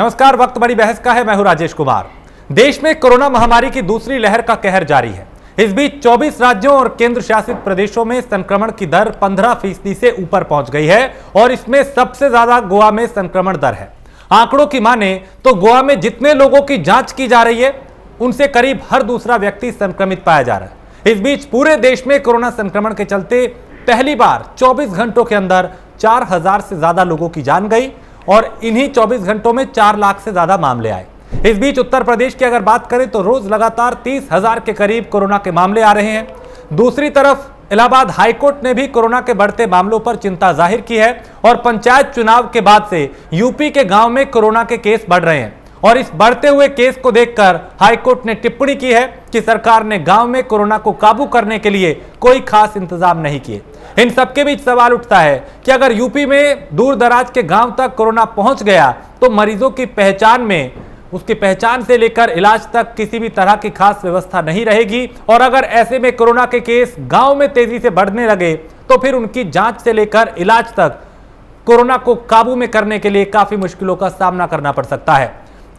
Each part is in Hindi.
नमस्कार, वक्त बड़ी बहस का है। मैं हूं राजेश कुमार। देश में कोरोना महामारी की दूसरी लहर का कहर जारी है। इस बीच 24 राज्यों और केंद्र शासित प्रदेशों में संक्रमण की दर 15% से ऊपर पहुंच गई है और इसमें सबसे ज्यादा गोवा में संक्रमण दर है। आंकड़ों की माने तो गोवा में जितने लोगों की जांच की जा रही है उनसे करीब हर दूसरा व्यक्ति संक्रमित पाया जा रहा है। इस बीच पूरे देश में कोरोना संक्रमण के चलते पहली बार 24 घंटों के अंदर 4000 से ज्यादा लोगों की जान गई और इन्हीं 24 घंटों में 4 लाख से ज्यादा मामले आए। इस बीच उत्तर प्रदेश की अगर बात करें तो रोज लगातार 30,000 के करीब कोरोना के मामले आ रहे हैं। दूसरी तरफ इलाहाबाद हाईकोर्ट ने भी कोरोना के बढ़ते मामलों पर चिंता जाहिर की है और पंचायत चुनाव के बाद से यूपी के गांव में कोरोना के केस बढ़ रहे हैं और इस बढ़ते हुए केस को देखकर हाईकोर्ट ने टिप्पणी की है कि सरकार ने गांव में कोरोना को काबू करने के लिए कोई खास इंतजाम नहीं किए। इन सबके बीच सवाल उठता है कि अगर यूपी में दूर दराज के गांव तक कोरोना पहुंच गया तो मरीजों की पहचान में, उसकी पहचान से लेकर इलाज तक किसी भी तरह की खास व्यवस्था नहीं रहेगी और अगर ऐसे में कोरोना के केस गांव में तेजी से बढ़ने लगे तो फिर उनकी जांच से लेकर इलाज तक कोरोना को काबू में करने के लिए काफी मुश्किलों का सामना करना पड़ सकता है।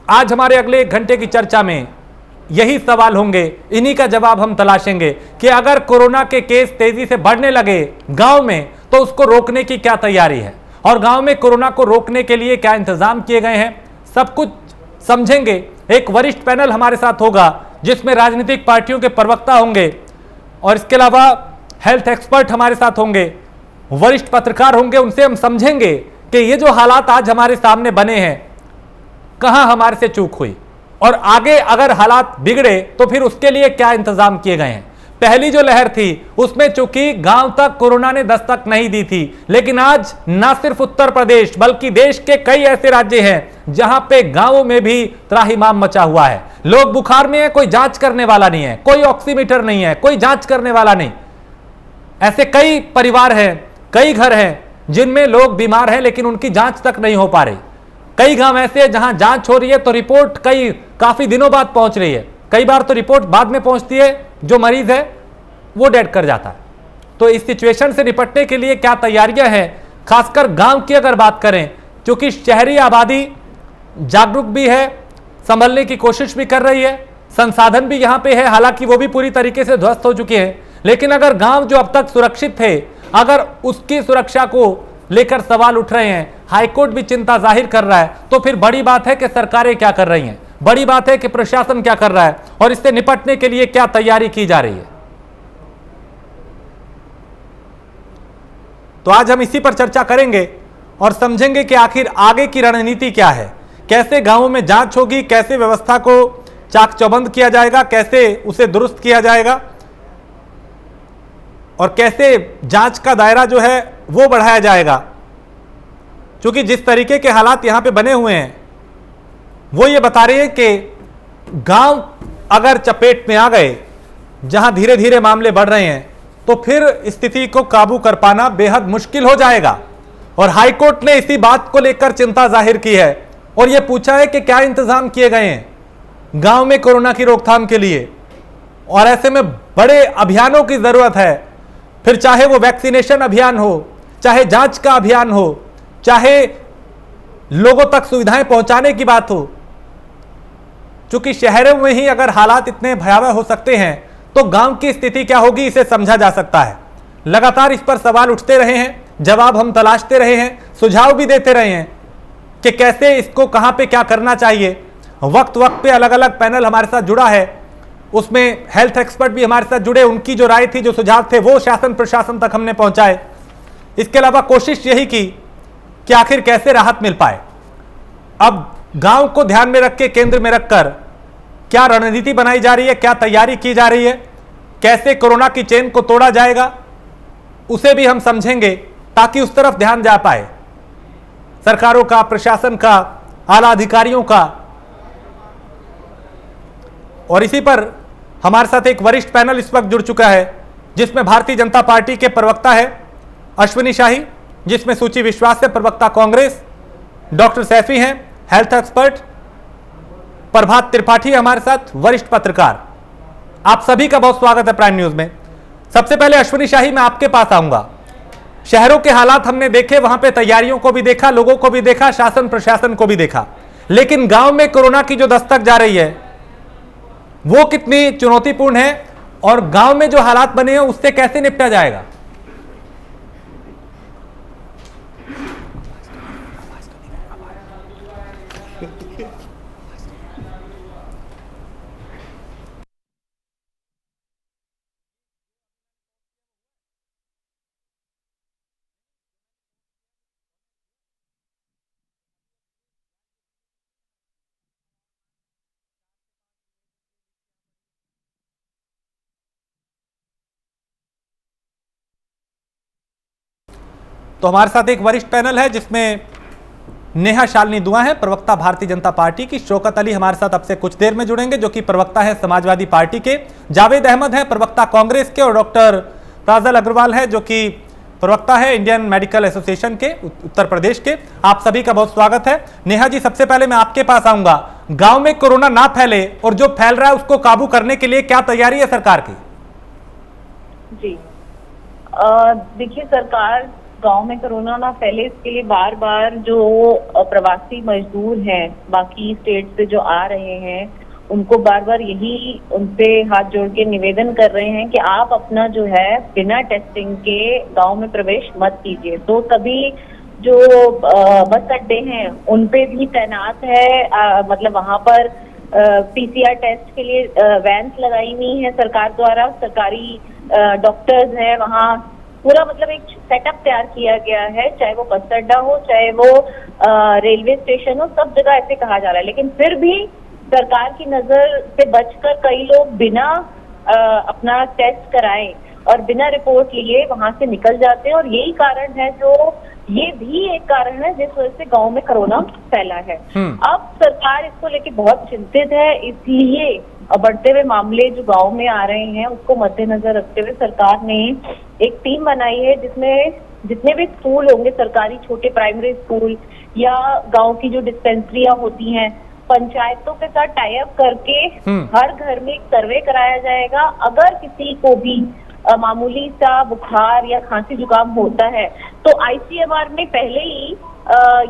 आज हमारे अगले 1 घंटे की चर्चा में यही सवाल होंगे, इन्हीं का जवाब हम तलाशेंगे कि अगर कोरोना के केस तेजी से बढ़ने लगे गांव में तो उसको रोकने की क्या तैयारी है और गांव में कोरोना को रोकने के लिए क्या इंतजाम किए गए हैं, सब कुछ समझेंगे। एक वरिष्ठ पैनल हमारे साथ होगा जिसमें राजनीतिक पार्टियों के प्रवक्ता होंगे और इसके अलावा हेल्थ एक्सपर्ट हमारे साथ होंगे, वरिष्ठ पत्रकार होंगे। उनसे हम समझेंगे कि ये जो हालात आज हमारे सामने बने हैं, कहां हमारे से चूक हुई और आगे अगर हालात बिगड़े तो फिर उसके लिए क्या इंतजाम किए गए हैं। पहली जो लहर थी उसमें चूंकि गांव तक कोरोना ने दस्तक नहीं दी थी, लेकिन आज न सिर्फ उत्तर प्रदेश बल्कि देश के कई ऐसे राज्य हैं जहां पे गांवों में भी त्राहिमाम मचा हुआ है। लोग बुखार में है, कोई जांच करने वाला नहीं है, कोई ऑक्सीमीटर नहीं है, कोई जांच करने वाला नहीं। ऐसे कई परिवार हैं, कई घर हैं जिनमें लोग बीमार हैं लेकिन उनकी जांच तक नहीं हो पा रही। कई गांव ऐसे हैं जहां जांच हो रही है तो रिपोर्ट काफी दिनों बाद पहुंच रही है, कई बार तो रिपोर्ट बाद में पहुंचती है, जो मरीज है वो डेड कर जाता है। तो इस सिचुएशन से निपटने के लिए क्या तैयारियां हैं, खासकर गांव की अगर बात करें, क्योंकि शहरी आबादी जागरूक भी है, संभलने की कोशिश भी कर रही है, संसाधन भी यहां पे है, हालांकि वो भी पूरी तरीके से ध्वस्त हो चुके हैं। लेकिन अगर गांव जो अब तक सुरक्षित थे, अगर उसकी सुरक्षा को लेकर सवाल उठ रहे हैं, हाईकोर्ट भी चिंता जाहिर कर रहा है, तो फिर बड़ी बात है कि सरकारें क्या कर रही हैं, बड़ी बात है कि प्रशासन क्या कर रहा है और इससे निपटने के लिए क्या तैयारी की जा रही है। तो आज हम इसी पर चर्चा करेंगे और समझेंगे कि आखिर आगे की रणनीति क्या है, कैसे गांवों में जांच होगी, कैसे व्यवस्था को चाक चौबंद किया जाएगा, कैसे उसे दुरुस्त किया जाएगा और कैसे जांच का दायरा जो है वो बढ़ाया जाएगा। क्योंकि जिस तरीके के हालात यहां पे बने हुए हैं वो ये बता रहे हैं कि गांव अगर चपेट में आ गए, जहां धीरे धीरे मामले बढ़ रहे हैं, तो फिर स्थिति को काबू कर पाना बेहद मुश्किल हो जाएगा। और हाईकोर्ट ने इसी बात को लेकर चिंता जाहिर की है और यह पूछा है कि क्या इंतजाम किए गए हैं गांव में कोरोना की रोकथाम के लिए। और ऐसे में बड़े अभियानों की जरूरत है, फिर चाहे वो वैक्सीनेशन अभियान हो, चाहे जांच का अभियान हो, चाहे लोगों तक सुविधाएं पहुंचाने की बात हो। क्योंकि शहरों में ही अगर हालात इतने भयावह हो सकते हैं तो गांव की स्थिति क्या होगी, इसे समझा जा सकता है। लगातार इस पर सवाल उठते रहे हैं, जवाब हम तलाशते रहे हैं, सुझाव भी देते रहे हैं कि कैसे इसको कहां पे क्या करना चाहिए। वक्त वक्त पे अलग अलग पैनल हमारे साथ जुड़ा है, उसमें हेल्थ एक्सपर्ट भी हमारे साथ जुड़े, उनकी जो राय थी, जो सुझाव थे वो शासन प्रशासन तक हमने पहुंचाए। इसके अलावा कोशिश यही की कि आखिर कैसे राहत मिल पाए। अब गांव को ध्यान में रख के, केंद्र में रखकर क्या रणनीति बनाई जा रही है, क्या तैयारी की जा रही है, कैसे कोरोना की चेन को तोड़ा जाएगा, उसे भी हम समझेंगे ताकि उस तरफ ध्यान जा पाए सरकारों का, प्रशासन का, आला अधिकारियों का। और इसी पर हमारे साथ एक वरिष्ठ पैनल इस वक्त जुड़ चुका है जिसमें भारतीय जनता पार्टी के प्रवक्ता है अश्विनी शाही, जिसमें सूची विश्वास से प्रवक्ता कांग्रेस, डॉक्टर सैफी हैं हेल्थ एक्सपर्ट, प्रभात त्रिपाठी हमारे साथ वरिष्ठ पत्रकार। आप सभी का बहुत स्वागत है प्राइम न्यूज में। सबसे पहले अश्विनी शाही, मैं आपके पास आऊंगा। शहरों के हालात हमने देखे, वहां पे तैयारियों को भी देखा, लोगों को भी देखा, शासन प्रशासन को भी देखा। लेकिन गांव में कोरोना की जो दस्तक जा रही है वो कितनी चुनौतीपूर्ण है और गांव में जो हालात बने हैं उससे कैसे निपटा जाएगा? तो हमारे साथ एक वरिष्ठ पैनल है जिसमें नेहा शालिनी दुआ है, प्रवक्ता भारतीय जनता पार्टी की। शौकत अली हमारे साथ अब से कुछ देर में जुड़ेंगे, जो कि प्रवक्ता है समाजवादी पार्टी के। जावेद अहमद है प्रवक्ता कांग्रेस के, और डॉक्टर प्राजल अग्रवाल है जो कि प्रवक्ता है इंडियन मेडिकल एसोसिएशन के उत्तर प्रदेश के। आप सभी का बहुत स्वागत है। नेहा जी, सबसे पहले मैं आपके पास आऊंगा। गांव में कोरोना ना फैले और जो फैल रहा है उसको काबू करने के लिए क्या तैयारी है सरकार की? जी देखिए, सरकार गांव में कोरोना ना फैले इसके लिए बार बार जो प्रवासी मजदूर हैं बाकी स्टेट से जो आ रहे हैं उनको बार बार यही उनसे हाथ जोड़ के निवेदन कर रहे हैं कि आप अपना जो है बिना टेस्टिंग के गांव में प्रवेश मत कीजिए। तो तभी जो बस अड्डे हैं उन पे भी तैनात है, मतलब वहां पर पीसीआर टेस्ट के लिए वैन्स लगाई हुई है सरकार द्वारा। सरकारी डॉक्टर्स हैं वहाँ, पूरा मतलब एक सेटअप तैयार किया गया है, चाहे वो बस अड्डा हो चाहे वो रेलवे स्टेशन हो, सब जगह ऐसे कहा जा रहा है। लेकिन फिर भी सरकार की नजर से बचकर कई लोग बिना अपना टेस्ट कराए और बिना रिपोर्ट लिए वहां से निकल जाते हैं, और यही कारण है ये भी एक कारण है जिस वजह से गांव में कोरोना फैला है। अब सरकार इसको लेके बहुत चिंतित है, इसलिए बढ़ते हुए मामले जो गांव में आ रहे हैं उसको मद्देनजर रखते हुए सरकार ने एक टीम बनाई है जिसमें जितने भी स्कूल होंगे सरकारी, छोटे प्राइमरी स्कूल या गांव की जो डिस्पेंसरियां होती हैं, पंचायतों के साथ टाई अप करके हर घर में एक सर्वे कराया जाएगा। अगर किसी को भी मामूली सा बुखार या खांसी जुकाम होता है तो आईसीएमआर ने पहले ही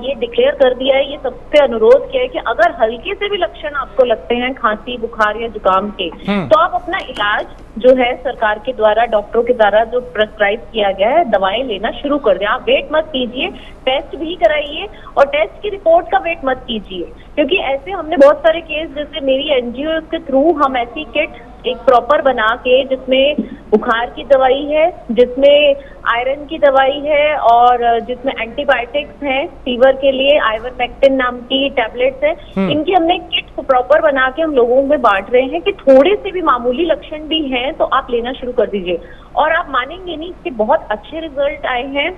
ये डिक्लेयर कर दिया है, ये सबसे अनुरोध किया है कि अगर हल्के से भी लक्षण आपको लगते हैं खांसी बुखार या जुकाम के, तो आप अपना इलाज जो है सरकार के द्वारा, डॉक्टरों के द्वारा जो प्रेस्क्राइब किया गया है, दवाएं लेना शुरू कर दें। आप वेट मत कीजिए, टेस्ट भी कराइए और टेस्ट की रिपोर्ट का वेट मत कीजिए, क्योंकि ऐसे हमने बहुत सारे केस, जैसे मेरी एनजीओ के थ्रू हम ऐसी किट एक प्रॉपर बना के जिसमें बुखार की दवाई है, जिसमें आयरन की दवाई है और जिसमें एंटीबायोटिक्स हैं, फीवर के लिए आइवरमेक्टिन नाम की टैबलेट्स हैं, इनकी हमने किट प्रॉपर बना के हम लोगों में बांट रहे हैं कि थोड़े से भी मामूली लक्षण भी हैं तो आप लेना शुरू कर दीजिए। और आप मानेंगे नहीं, इसके बहुत अच्छे रिजल्ट आए हैं,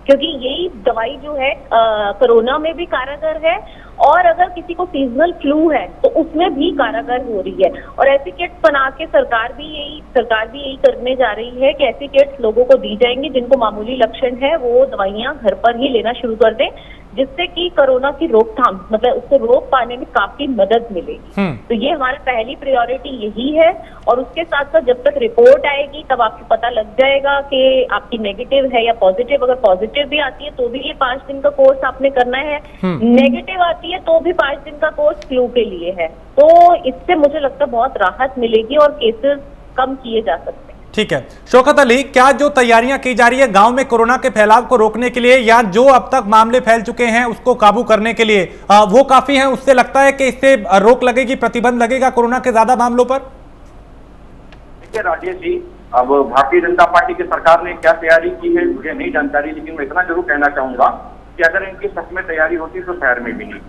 क्योंकि यही दवाई जो है कोरोना में भी कारगर है और अगर किसी को सीजनल फ्लू है तो उसमें भी कारगर हो रही है। और ऐसी किट्स बना के सरकार भी यही करने जा रही है कि ऐसी किट्स लोगों को दी जाएंगी जिनको मामूली लक्षण है, वो दवाइयां घर पर ही लेना शुरू कर दें, जिससे कि कोरोना की रोकथाम, मतलब उसको रोक पाने में काफी मदद मिलेगी। तो ये हमारा पहली प्रायोरिटी यही है। और उसके साथ साथ जब तक रिपोर्ट आएगी तब आपको पता लग जाएगा कि आपकी नेगेटिव है या पॉजिटिव। अगर पॉजिटिव भी आती है तो भी ये 5 दिन का कोर्स आपने करना है, नेगेटिव आती है तो भी 5 दिन का कोर्स फ्लू के लिए है। तो इससे मुझे लगता है बहुत राहत मिलेगी और केसेस कम किए जा सकते हैं। ठीक है शौकत अली, क्या जो तैयारियां की जा रही है गांव में कोरोना के फैलाव को रोकने के लिए या जो अब तक मामले फैल चुके हैं उसको काबू करने के लिए वो काफी है? उससे लगता है कि इससे रोक लगेगी, प्रतिबंध लगेगा कोरोना के ज्यादा मामलों पर? देखिए राजेश जी, अब भारतीय जनता पार्टी की सरकार ने क्या तैयारी की है मुझे नहीं जानकारी, लेकिन मैं इतना जरूर कहना चाहूंगा कि अगर इनकी सच में तैयारी होती तो शहर में भी नहीं।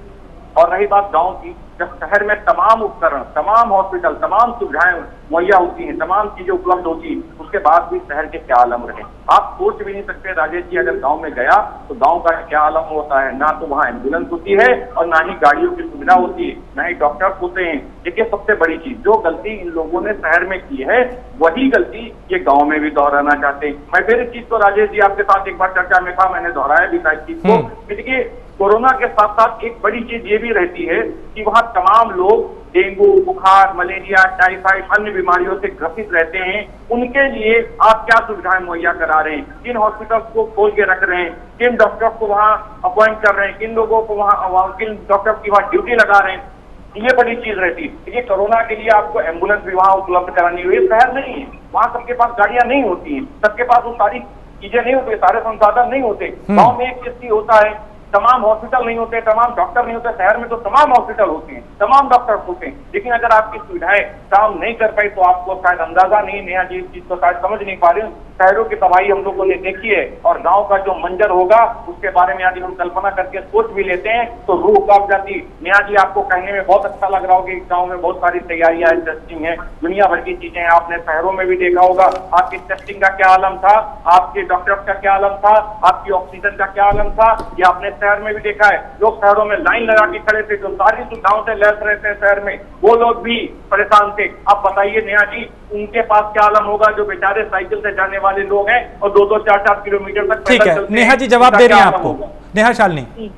और रही बात गांव की, जब शहर में तमाम उपकरण, तमाम हॉस्पिटल, तमाम सुविधाएं मुहैया होती हैं, तमाम चीजें उपलब्ध होती, उसके बाद भी शहर के क्या आलम रहे आप सोच भी नहीं सकते राजेश जी। अगर गांव में गया तो गांव का क्या आलम होता है, ना तो वहाँ एम्बुलेंस होती है और ना ही गाड़ियों की सुविधा होती है, ना ही डॉक्टर्स होते हैं। देखिए सबसे बड़ी चीज, जो गलती इन लोगों ने शहर में की है वही गलती ये गाँव में भी दोहराना चाहते हैं। मैं फिर इस चीज को राजेश जी आपके साथ एक बार चर्चा में था, मैंने दोहराया भी था इस चीज को। देखिए कोरोना के साथ साथ एक बड़ी चीज ये भी रहती है कि वहाँ तमाम लोग डेंगू, बुखार, मलेरिया, टाइफाइड, अन्य बीमारियों से ग्रसित रहते हैं, उनके लिए आप क्या सुविधाएं मुहैया करा रहे हैं, किन हॉस्पिटल्स को खोल के रख रहे हैं, किन डॉक्टर्स को वहां अपॉइंट कर रहे हैं, किन लोगों को वहां किन डॉक्टर्स की वहां ड्यूटी लगा रहे हैं, ये बड़ी चीज रहती है। ये कोरोना के लिए आपको एम्बुलेंस भी वहां उपलब्ध करानी हुई, शहर नहीं है, वहां सबके पास गाड़ियां नहीं होती हैं, सबके पास वो सारी चीजें नहीं होती, सारे संसाधन नहीं होते। गांव में एक चीज होता है, तमाम हॉस्पिटल नहीं होते, तमाम डॉक्टर नहीं होते। शहर में तो तमाम हॉस्पिटल होते हैं, तमाम डॉक्टर होते हैं, लेकिन अगर आपकी सुविधाएं काम नहीं कर पाई तो आपको शायद अंदाजा नहीं, नेहा जी इस चीज को शायद समझ नहीं पा रहे। शहरों की तबाही हम लोगों ने देखी है और गांव का जो मंजर होगा उसके बारे में यदि हम कल्पना करके सोच भी लेते हैं तो रूह कांप जाती। नेहा जी आपको कहने में बहुत अच्छा लग रहा होगा कि गांव में बहुत सारी तैयारियां टेस्टिंग है, दुनिया भर की चीजें आपने शहरों में भी देखा होगा। आपकी टेस्टिंग का क्या आलम था, आपके डॉक्टर्स का क्या आलम था, आपकी ऑक्सीजन का क्या आलम था, ये आपने शहर में भी देखा है। लोग शहरों में लाइन लगा के खड़े थे, जो सारी सुविधाओं से लैस रहते हैं शहर में, वो लोग भी परेशान थे। अब बताइए नेहा जी उनके पास क्या आलम होगा जो बेचारे साइकिल से जाने वाले लोग हैं और 2-2, 4-4 किलोमीटर तक ठीक है, नेहा जी जवाब दे रही हैं आपको। नेहा शालिनी,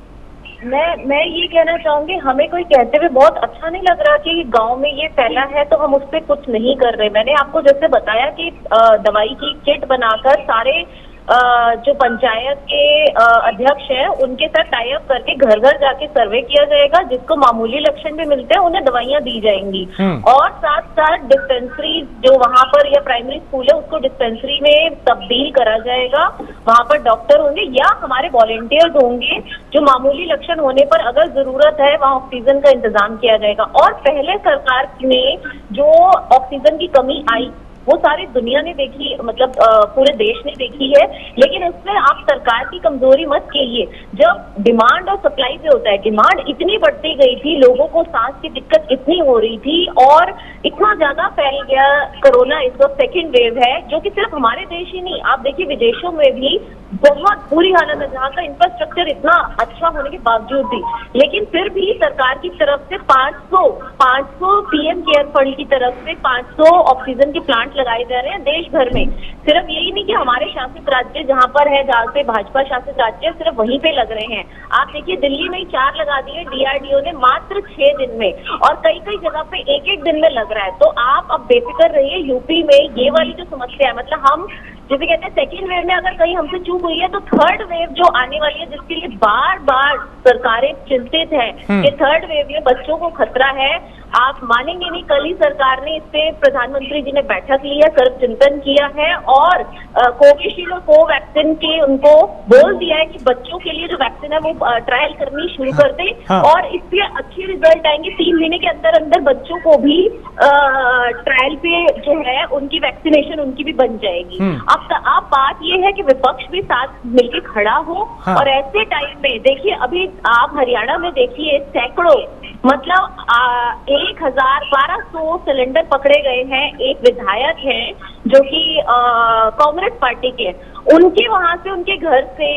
मैं ये कहना चाहूंगी, हमें कोई कहते हुए बहुत अच्छा नहीं लग रहा कि गांव में ये फैला है तो हम उस पर कुछ नहीं कर रहे। मैंने आपको जैसे बताया कि दवाई की किट बनाकर सारे जो पंचायत के अध्यक्ष हैं उनके साथ टाई अप करके घर घर जाके सर्वे किया जाएगा, जिसको मामूली लक्षण भी मिलते हैं उन्हें दवाइयां दी जाएंगी। और साथ साथ डिस्पेंसरी जो वहां पर या प्राइमरी स्कूल है उसको डिस्पेंसरी में तब्दील करा जाएगा। वहां पर डॉक्टर होंगे या हमारे वॉलेंटियर्स होंगे, जो मामूली लक्षण होने पर अगर जरूरत है वहां ऑक्सीजन का इंतजाम किया जाएगा। और पहले सरकार में जो ऑक्सीजन की कमी आई वो सारी दुनिया ने देखी, मतलब पूरे देश ने देखी है, लेकिन उसमें आप सरकार की कमजोरी मत कहिए। जब डिमांड और सप्लाई पे होता है, डिमांड इतनी बढ़ती गई थी, लोगों को सांस की दिक्कत इतनी हो रही थी और इतना ज्यादा फैल गया कोरोना, इसका सेकेंड वेव है जो कि सिर्फ हमारे देश ही नहीं, आप देखिए विदेशों में भी बहुत बुरी हालत है जहाँ का इंफ्रास्ट्रक्चर इतना अच्छा होने के बावजूद भी। लेकिन फिर भी सरकार की तरफ से 500 पीएम केयर फंड की तरफ से 500 ऑक्सीजन के प्लांट लगाए जा रहे हैं देश भर में। सिर्फ यही नहीं कि हमारे शासित राज्य जहां पर है, जहां पे भाजपा शासित राज्य सिर्फ वहीं पे लग रहे हैं। आप देखिए दिल्ली में 4 लगा दिए डीआरडीओ ने मात्र 6 दिन में, और कई कई जगह पे 1-1 दिन में लग रहा है। तो आप अब बेफिक्र रहिए, यूपी में ये वाली जो समस्या है, मतलब हम जिसे कहते हैं सेकेंड वेव में अगर कहीं हमसे चूक हुई है तो थर्ड वेव जो आने वाली है, जिसके लिए बार बार सरकारें चिंतित है कि थर्ड वेव में बच्चों को खतरा है। आप मानेंगे नहीं, कल ही सरकार ने इस पे प्रधानमंत्री जी ने बैठक ली है, सर्व चिंतन किया है और कोविशील्ड और कोवैक्सीन के उनको बोल दिया है कि बच्चों के लिए जो वैक्सीन है वो ट्रायल करनी शुरू कर दे। और इससे अच्छे रिजल्ट आएंगे, 3 महीने के अंदर अंदर बच्चों को भी ट्रायल पे जो है उनकी वैक्सीनेशन उनकी भी बन जाएगी। अब बात ये है कि विपक्ष भी साथ मिलकर खड़ा हो। और ऐसे टाइम में देखिए, अभी आप हरियाणा में देखिए सैकड़ों, मतलब 1200 सिलेंडर पकड़े गए हैं। एक विधायक है जो कि कांग्रेस पार्टी के, उनके वहां से उनके घर से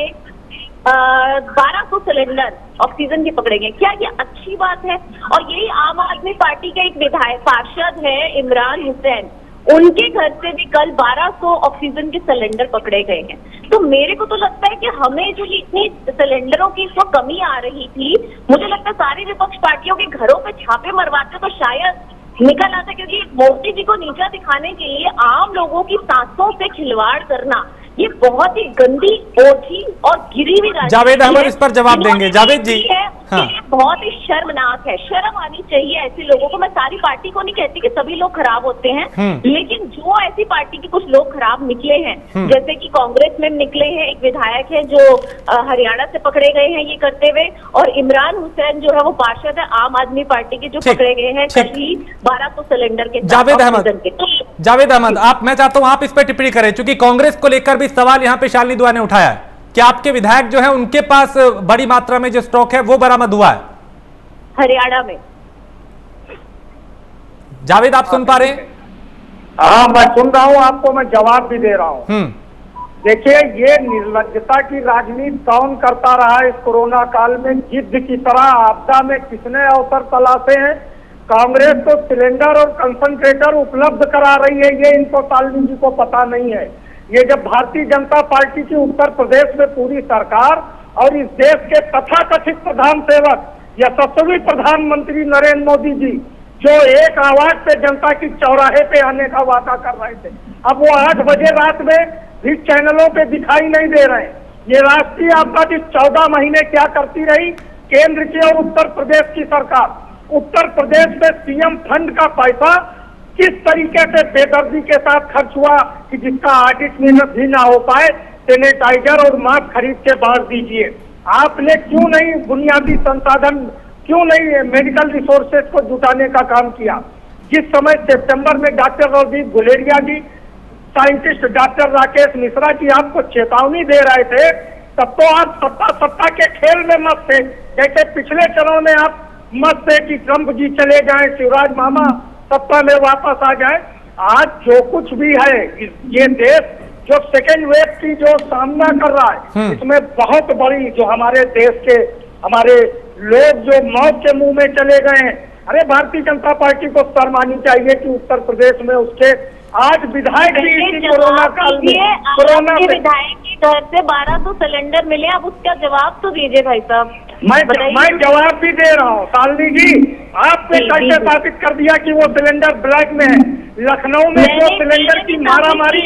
1200 सिलेंडर ऑक्सीजन के पकड़े गए। क्या ये अच्छी बात है? और यही आम आदमी पार्टी का एक विधायक पार्षद है इमरान हुसैन, उनके घर से भी कल 1200 ऑक्सीजन के सिलेंडर पकड़े गए हैं। तो मेरे को तो लगता है कि हमें जो ये इतनी सिलेंडरों की इसको कमी आ रही थी, मुझे लगता है सारी विपक्ष पार्टियों के घरों पे छापे मरवाते तो शायद निकल आता, क्योंकि मोदी जी को नीचा दिखाने के लिए आम लोगों की सांसों से खिलवाड़ करना ये बहुत ही गंदी, ओछी और गिरी हुई राजनीति है। जावेद अहमद इस पर जवाब देंगे। जावेद जी, हाँ। बहुत ही शर्मनाक है, शर्म आनी चाहिए ऐसे लोगों को। मैं सारी पार्टी को नहीं कहती कि सभी लोग खराब होते हैं, लेकिन जो ऐसी पार्टी के कुछ लोग खराब निकले हैं, जैसे कि कांग्रेस में निकले हैं, एक विधायक है जो हरियाणा से पकड़े गए हैं ये करते हुए, और इमरान हुसैन जो है वो पार्षद है आम आदमी पार्टी के, जो पकड़े गए हैं कल 1200 सिलेंडर के। जावेद अहमद, मैं चाहता हूं आप इस पर टिप्पणी करें, क्योंकि कांग्रेस को लेकर भी सवाल यहां पे शालिनी दुआ ने उठाया है कि आपके विधायक जो है उनके पास बड़ी मात्रा में जो स्टॉक है वो बरामद हुआ है हरियाणा में। जावेद आप सुन पा रहे हैं? हाँ मैं सुन रहा हूँ, आपको मैं जवाब भी दे रहा हूँ। देखिए, ये निर्लज्जता की राजनीति कौन करता रहा इस कोरोना काल में? जिद्द की तरह आपदा में किसने अवसर तलाशे हैं? कांग्रेस तो सिलेंडर और कंसंट्रेटर उपलब्ध करा रही है, ये इनको शालिनी जी को पता नहीं है। ये जब भारतीय जनता पार्टी की उत्तर प्रदेश में पूरी सरकार और इस देश के तथाकथित प्रधान सेवक यशस्वी प्रधानमंत्री नरेंद्र मोदी जी जो एक आवाज पे जनता की चौराहे पे आने का वादा कर रहे थे, अब वो 8 बजे रात में भी चैनलों पे दिखाई नहीं दे रहे। ये राष्ट्रीय आपदा की 14 महीने क्या करती रही केंद्र की और उत्तर प्रदेश की सरकार। उत्तर प्रदेश में सीएम फंड का पैसा किस तरीके से बेदर्दी के साथ खर्च हुआ कि जिसका ऑडिट भी ना हो पाए। सैनिटाइजर और मास्क खरीद के बांट दीजिए। आपने क्यों नहीं बुनियादी संसाधन, क्यों नहीं मेडिकल रिसोर्सेज को जुटाने का काम किया। जिस समय सितंबर में डॉक्टर रणदीप गुलेरिया जी, साइंटिस्ट डॉक्टर राकेश मिश्रा जी आपको चेतावनी दे रहे थे, तब तो आप सत्ता के खेल में मत थे। जैसे पिछले चरण में आप मत थे कि ट्रंप जी चले जाएं, शिवराज मामा सत्ता में वापस आ जाए। आज जो कुछ भी है, ये देश जो सेकेंड वेव की जो सामना कर रहा है, इसमें बहुत बड़ी जो हमारे देश के हमारे लोग जो मौत के मुंह में चले गए हैं। अरे भारतीय जनता पार्टी को शर्म आनी चाहिए कि उत्तर प्रदेश में उसके आज विधायक भी कोरोना काल में कोरोना विधायक के घर से 1200 सिलेंडर मिले, अब उसका जवाब तो दीजिए भाई साहब। मैं जवाब भी दे रहा हूँ शालिनी जी। आपने कैसे साबित कर दिया कि वो सिलेंडर ब्लैक में है। लखनऊ में जो सिलेंडर की मारामारी,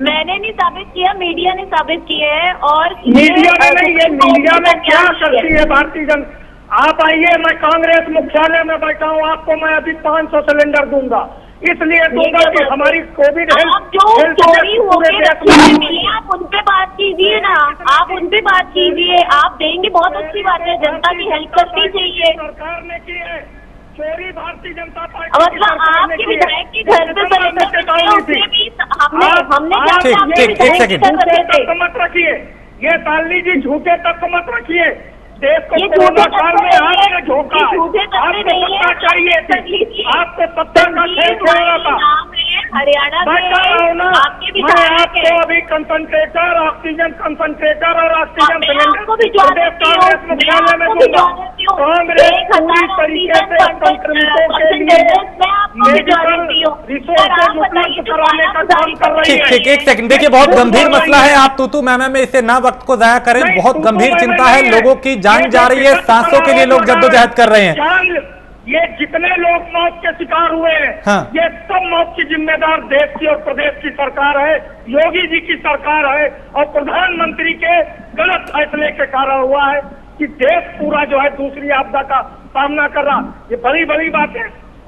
मैंने नहीं साबित किया, मीडिया ने साबित किया है। और मीडिया ने नहीं, ये मीडिया में क्या करती है भारतीय जनता। आप आइए, मैं कांग्रेस मुख्यालय में बैठा हूँ, आपको मैं अभी 500 सिलेंडर दूंगा, इसलिए दूंगा कि हमारी कोविड आप उन पे बात कीजिए ना, आप उन पे बात कीजिए। आप देंगे, बहुत अच्छी बात है, जनता की हेल्प करनी चाहिए। सरकार ने की है चोरी, भारतीय जनता पार्टी मतलब आपके विधायक के घर पे हमने एक सेकंड मत रखिए, ये शालिनी जी झूठे तक मत रखिए। देश को कोरोना काल में आपने झोंका, आपको सत्ता चाहिए थी, आपको सत्ता का खेल खेलना था। हरियाणा मैं कह रहा हूँ ना, मैं आपको अभी कंसंट्रेटर, ऑक्सीजन कंसंट्रेटर और ऑक्सीजन सिलेंडर प्रदेश कांग्रेस मुख्यालय में दूंगा। कांग्रेस पूरी तरीके से संक्रमितों के लिए मेडिकल रिसोर्सेज उपलब्ध कराने का काम कर रही है। ठीक, एक सेकंड, देखिए बहुत गंभीर मसला है, आप तू मैं में इसे ना वक्त को जाया करें। बहुत गंभीर चिंता है, लोगों की जान जा रही है, सांसों के लिए लोग जद्दोजहद कर रहे हैं। ये जितने लोग मौत के शिकार हुए हैं, हाँ। ये सब मौत की जिम्मेदार देश की और प्रदेश की सरकार है, योगी जी की सरकार है और प्रधानमंत्री के गलत फैसले के कारण हुआ है कि देश पूरा जो है दूसरी आपदा का सामना कर रहा। ये बड़ी बड़ी बातें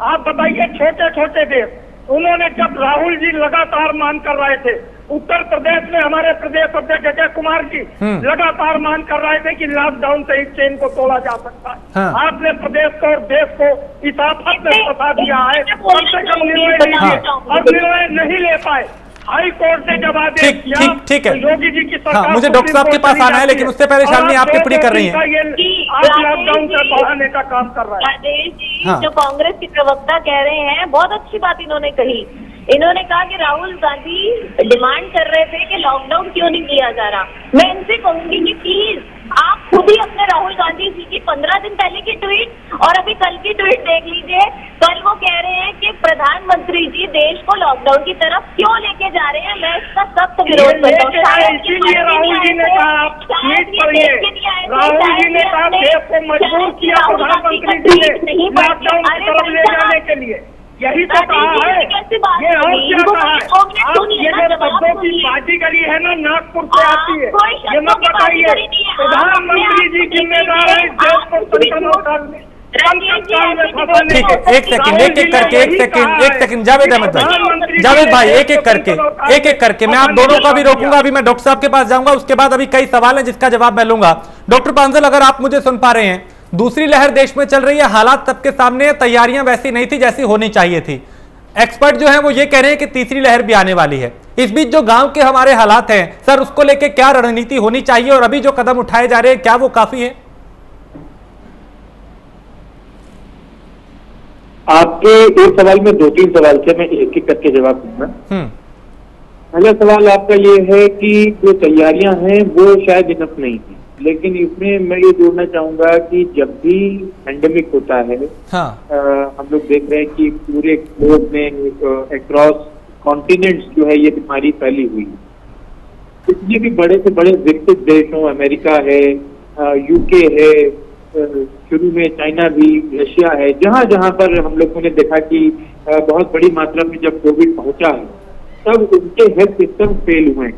आप बताइए। छोटे छोटे देश, उन्होंने जब राहुल जी लगातार मांग कर रहे थे, उत्तर प्रदेश में हमारे प्रदेश अध्यक्ष अजय कुमार जी लगातार मांग कर रहे थे कि लॉकडाउन से ही चेन को तोड़ा जा सकता है। हाँ। आपने प्रदेश को और देश को इस आफत में फंसा दिया है, कम से कम निर्णय लीजिए, अब निर्णय नहीं ले पाए। हाई कोर्ट ने जब आदेश किया, ठीक है, योगी जी की सरकार मुझे डॉक्टर साहब के पास आना है, लेकिन उससे पहले शालिनी आप टिप्पणी कर रही हैं। आज लॉकडाउन से बढ़ाने का काम कर रहा है। राजेश जी, जो कांग्रेस की प्रवक्ता कह रहे हैं, बहुत अच्छी बात इन्होंने कही। इन्होंने कहा कि राहुल गांधी डिमांड कर रहे थे कि लॉकडाउन क्यों नहीं किया जा रहा। मैं इनसे कहूंगी कि प्लीज आप खुद ही अपने राहुल गांधी जी की 15 दिन पहले की ट्वीट और अभी कल की ट्वीट देख लीजिए। कल वो कह रहे हैं कि प्रधानमंत्री जी देश को लॉकडाउन की तरफ क्यों लेके जा रहे हैं। मैं इसका सख्त विरोध करता हूँ। इसीलिए राहुल जी ने कहा, आप ट्वीट करिए, राहुल जी ने कहा देश को मजबूर किया प्रधानमंत्री जी ने लॉकडाउन की तरफ ले जाने के लिए। यही तो कहा है, ये और क्या कहा है। आप ये जो शब्दों की बाजीगरी है ना, नागपुर से आती है, ये मत बताइए। प्रधानमंत्री जी जिम्मेदार है देश को संक्रमण काल ठीक है, एक सेकंड जावेद अहमद भाई, जावेद भाई एक एक करके मैं आप दोनों का भी रोकूंगा। अभी मैं डॉक्टर साहब के पास जाऊंगा, उसके बाद अभी कई सवाल हैं जिसका जवाब मैं लूंगा। डॉक्टर पांजल, अगर आप मुझे सुन पा रहे हैं, दूसरी लहर देश में चल रही है, हालात सबके सामने है, तैयारियां वैसी नहीं थी जैसी होनी चाहिए थी। एक्सपर्ट जो है वो ये कह रहे हैं कि तीसरी लहर भी आने वाली है। इस बीच जो गांव के हमारे हालात हैं सर, उसको लेके क्या रणनीति होनी चाहिए और अभी जो कदम उठाए जा रहे हैं क्या वो काफी है? आपके एक सवाल में 2-3 सवाल थे, मैं एक एक करके जवाब दूंगा। पहला सवाल आपका ये है कि जो तैयारियां हैं वो शायद इनफ नहीं थी, लेकिन इसमें मैं ये जोड़ना चाहूंगा कि जब भी पैंडेमिक होता है, हम लोग देख रहे हैं कि पूरे ग्लोब में अक्रॉस कॉन्टिनेंट्स जो है ये बीमारी फैली हुई है। इसलिए भी बड़े से बड़े विकसित देशों, अमेरिका है, यूके है, शुरू में चाइना भी, रशिया है, जहां जहां पर हम लोगों ने देखा कि बहुत बड़ी मात्रा में जब कोविड पहुंचा है तब उनके हेल्थ सिस्टम फेल हुए।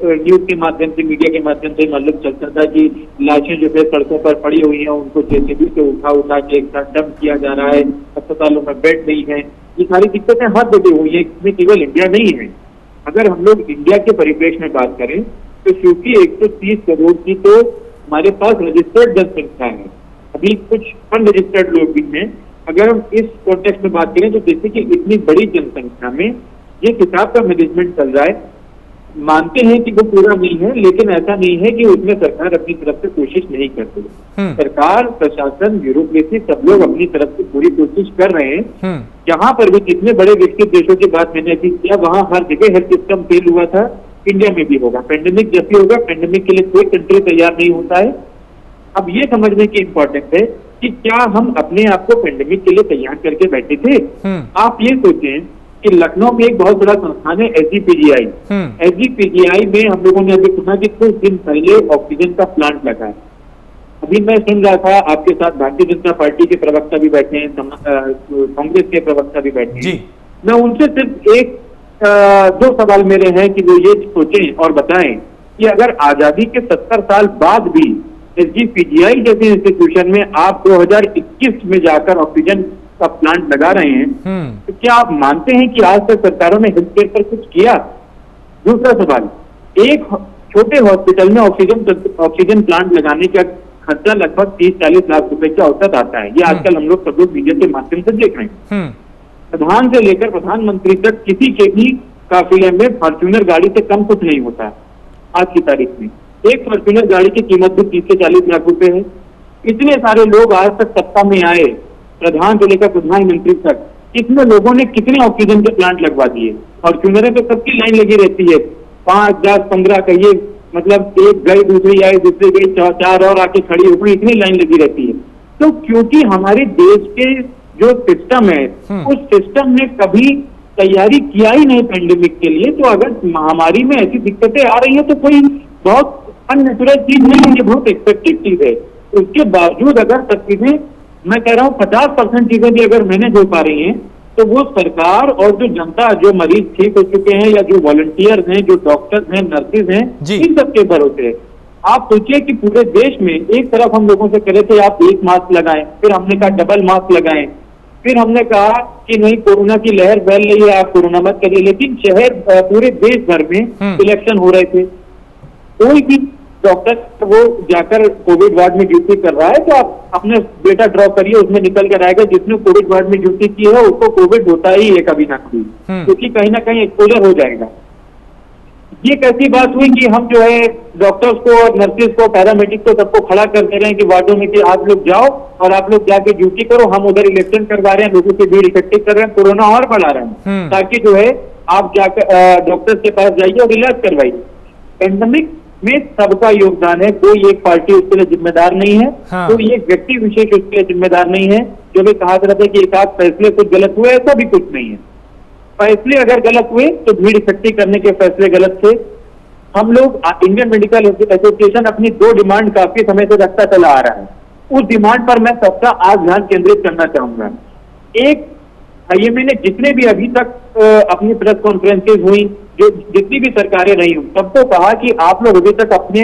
न्यूज के माध्यम से, मीडिया के माध्यम से मालूम चलता था कि लाशें जो है सड़कों पर पड़ी हुई हैं, उनको जेसीबी से उठा के एक साथ डंप किया जा रहा है, अस्पतालों में बेड नहीं है। ये सारी दिक्कतें हर जगह हुई है, इसमें केवल इंडिया नहीं है। अगर हम लोग इंडिया के परिप्रेक्ष्य में बात करें तो क्योंकि 130 करोड़ की तो हमारे पास रजिस्टर्ड जनसंख्या है, अभी कुछ अनरजिस्टर्ड लोग भी हैं। अगर हम इस कॉन्टेक्स्ट में बात करें तो जैसे कि इतनी बड़ी जनसंख्या में ये किताब का मैनेजमेंट चल रहा है, मानते हैं कि वो पूरा नहीं है, लेकिन ऐसा नहीं है कि उसमें सरकार अपनी तरफ से कोशिश नहीं करती। सरकार, प्रशासन, ब्यूरोक्रेसी सब लोग अपनी तरफ से पूरी कोशिश कर रहे हैं। जहां पर भी जितने बड़े विकसित देशों की बात मैंने अभी किया, वहां हर जगह हेल्थ सिस्टम फेल हुआ था। इंडिया में भी होगा, पेंडेमिक जब भी होगा, पेंडेमिक के लिए कोई कंट्री तैयार नहीं होता है। अब ये समझने की इम्पोर्टेंस है कि क्या हम अपने आप को पेंडेमिक के लिए तैयार करके बैठे थे। आप ये सोचें कि लखनऊ में एक बहुत बड़ा संस्थान है SGPGI। SGPGI में हम लोगों ने अभी सुना कि कुछ दिन पहले ऑक्सीजन का प्लांट लगा है। अभी मैं सुन रहा था आपके साथ भारतीय जनता पार्टी के प्रवक्ता भी बैठे हैं, कांग्रेस के प्रवक्ता भी बैठे हैं। मैं उनसे सिर्फ दो सवाल मेरे हैं कि वो ये सोचें और बताएं कि अगर आजादी के 70 साल बाद भी SGPGI जैसे इंस्टीट्यूशन में आप 2021 में जाकर ऑक्सीजन का प्लांट लगा रहे हैं, तो क्या आप मानते हैं कि आज तक सरकारों ने हेल्थ केयर पर कुछ किया? दूसरा सवाल, एक छोटे हॉस्पिटल में ऑक्सीजन प्लांट लगाने का खर्चा लगभग 30-40 लाख रुपए का औसत आता है। ये आजकल हम लोग सब लोग मीडिया के माध्यम से देख रहे हैं। प्रधान से लेकर प्रधानमंत्री तक किसी के भी काफिले में फॉर्च्यूनर गाड़ी से कम कुछ नहीं होता है आज की तारीख में। एक फॉर्च्यूनर गाड़ी की कीमत भी 30 से 40 लाख रुपए है। इतने सारे लोग आज तक सत्ता में आए, प्रधान से लेकर प्रधानमंत्री तक, कितने लोगों ने कितने ऑक्सीजन के प्लांट लगवा दिए। फॉर्च्यूनर पे सबकी लाइन लगी रहती है, 5, 10, 15 कहिए, मतलब एक गई, दूसरी आई, दूसरी गई, 4 और आके खड़ी हो गई, इतनी लाइन लगी रहती है। तो क्योंकि हमारे देश के जो सिस्टम है, उस सिस्टम ने कभी तैयारी किया ही नहीं पेंडेमिक के लिए। तो अगर महामारी में ऐसी दिक्कतें आ रही है तो कोई बहुत अननेचुरल चीज नहीं है, ये बहुत एक्सपेक्टेड चीज है। उसके बावजूद अगर सब चीजें, मैं कह रहा हूँ 50% चीजें भी अगर मैनेज हो पा रही हैं, तो वो सरकार और जो जनता, जो मरीज ठीक हो चुके हैं या जो वॉलंटियर्स हैं, जो डॉक्टर्स हैं, नर्सेज हैं, इन सबके भरोसे है। आप सोचिए कि पूरे देश में एक तरफ हम लोगों से कह रहे थे आप एक मास्क लगाएं, फिर हमने कहा डबल मास्क लगाएं, फिर हमने कहा कि नहीं कोरोना की लहर फैल रही है, आप कोरोना मत करिए। लेकिन शहर, पूरे देश भर में इलेक्शन हो रहे थे, कोई भी डॉक्टर वो जाकर कोविड वार्ड में ड्यूटी कर रहा है तो आप अपने बेटा ड्रॉ करिए, उसमें निकल कर आएगा जिसने कोविड वार्ड में ड्यूटी की है उसको कोविड होता ही है कभी ना कभी, क्योंकि कहीं ना कहीं एक्सपोजर हो जाएगा। ये कैसी बात हुई कि हम जो है डॉक्टर्स को, नर्सेज को, पैरामेडिक को सबको खड़ा कर दे रहे हैं कि वार्डों में कि आप लोग जाओ और आप लोग जाके ड्यूटी करो, हम उधर इलेक्शन करवा रहे हैं, लोगों की भीड़ इकट्ठी कर रहे हैं, कोरोना और बढ़ा रहे हैं, ताकि जो है आप जाकर डॉक्टर्स के पास जाइए और इलाज करवाइए। पेंडेमिक में सबका योगदान है, कोई एक पार्टी उसके लिए जिम्मेदार नहीं है, कोई एक व्यक्ति विशेष उसके लिए जिम्मेदार नहीं है। जो भी कहा जाता है कि एक आध फैसले कुछ गलत हुए, ऐसा भी कुछ नहीं है। फैसले अगर गलत हुए तो भीड़ इकट्ठी करने के फैसले गलत थे। हम लोग, इंडियन मेडिकल एसोसिएशन अपनी 2 डिमांड काफी समय से रखता चला आ रहा है। उस डिमांड पर मैं सबका आज ध्यान केंद्रित करना चाहूंगा। एक, IMA ने जितने भी अभी तक अपनी प्रेस कॉन्फ्रेंसेज हुई, जो जितनी भी सरकारें रही हूं, सबको कहा कि आप लोग अभी तक अपने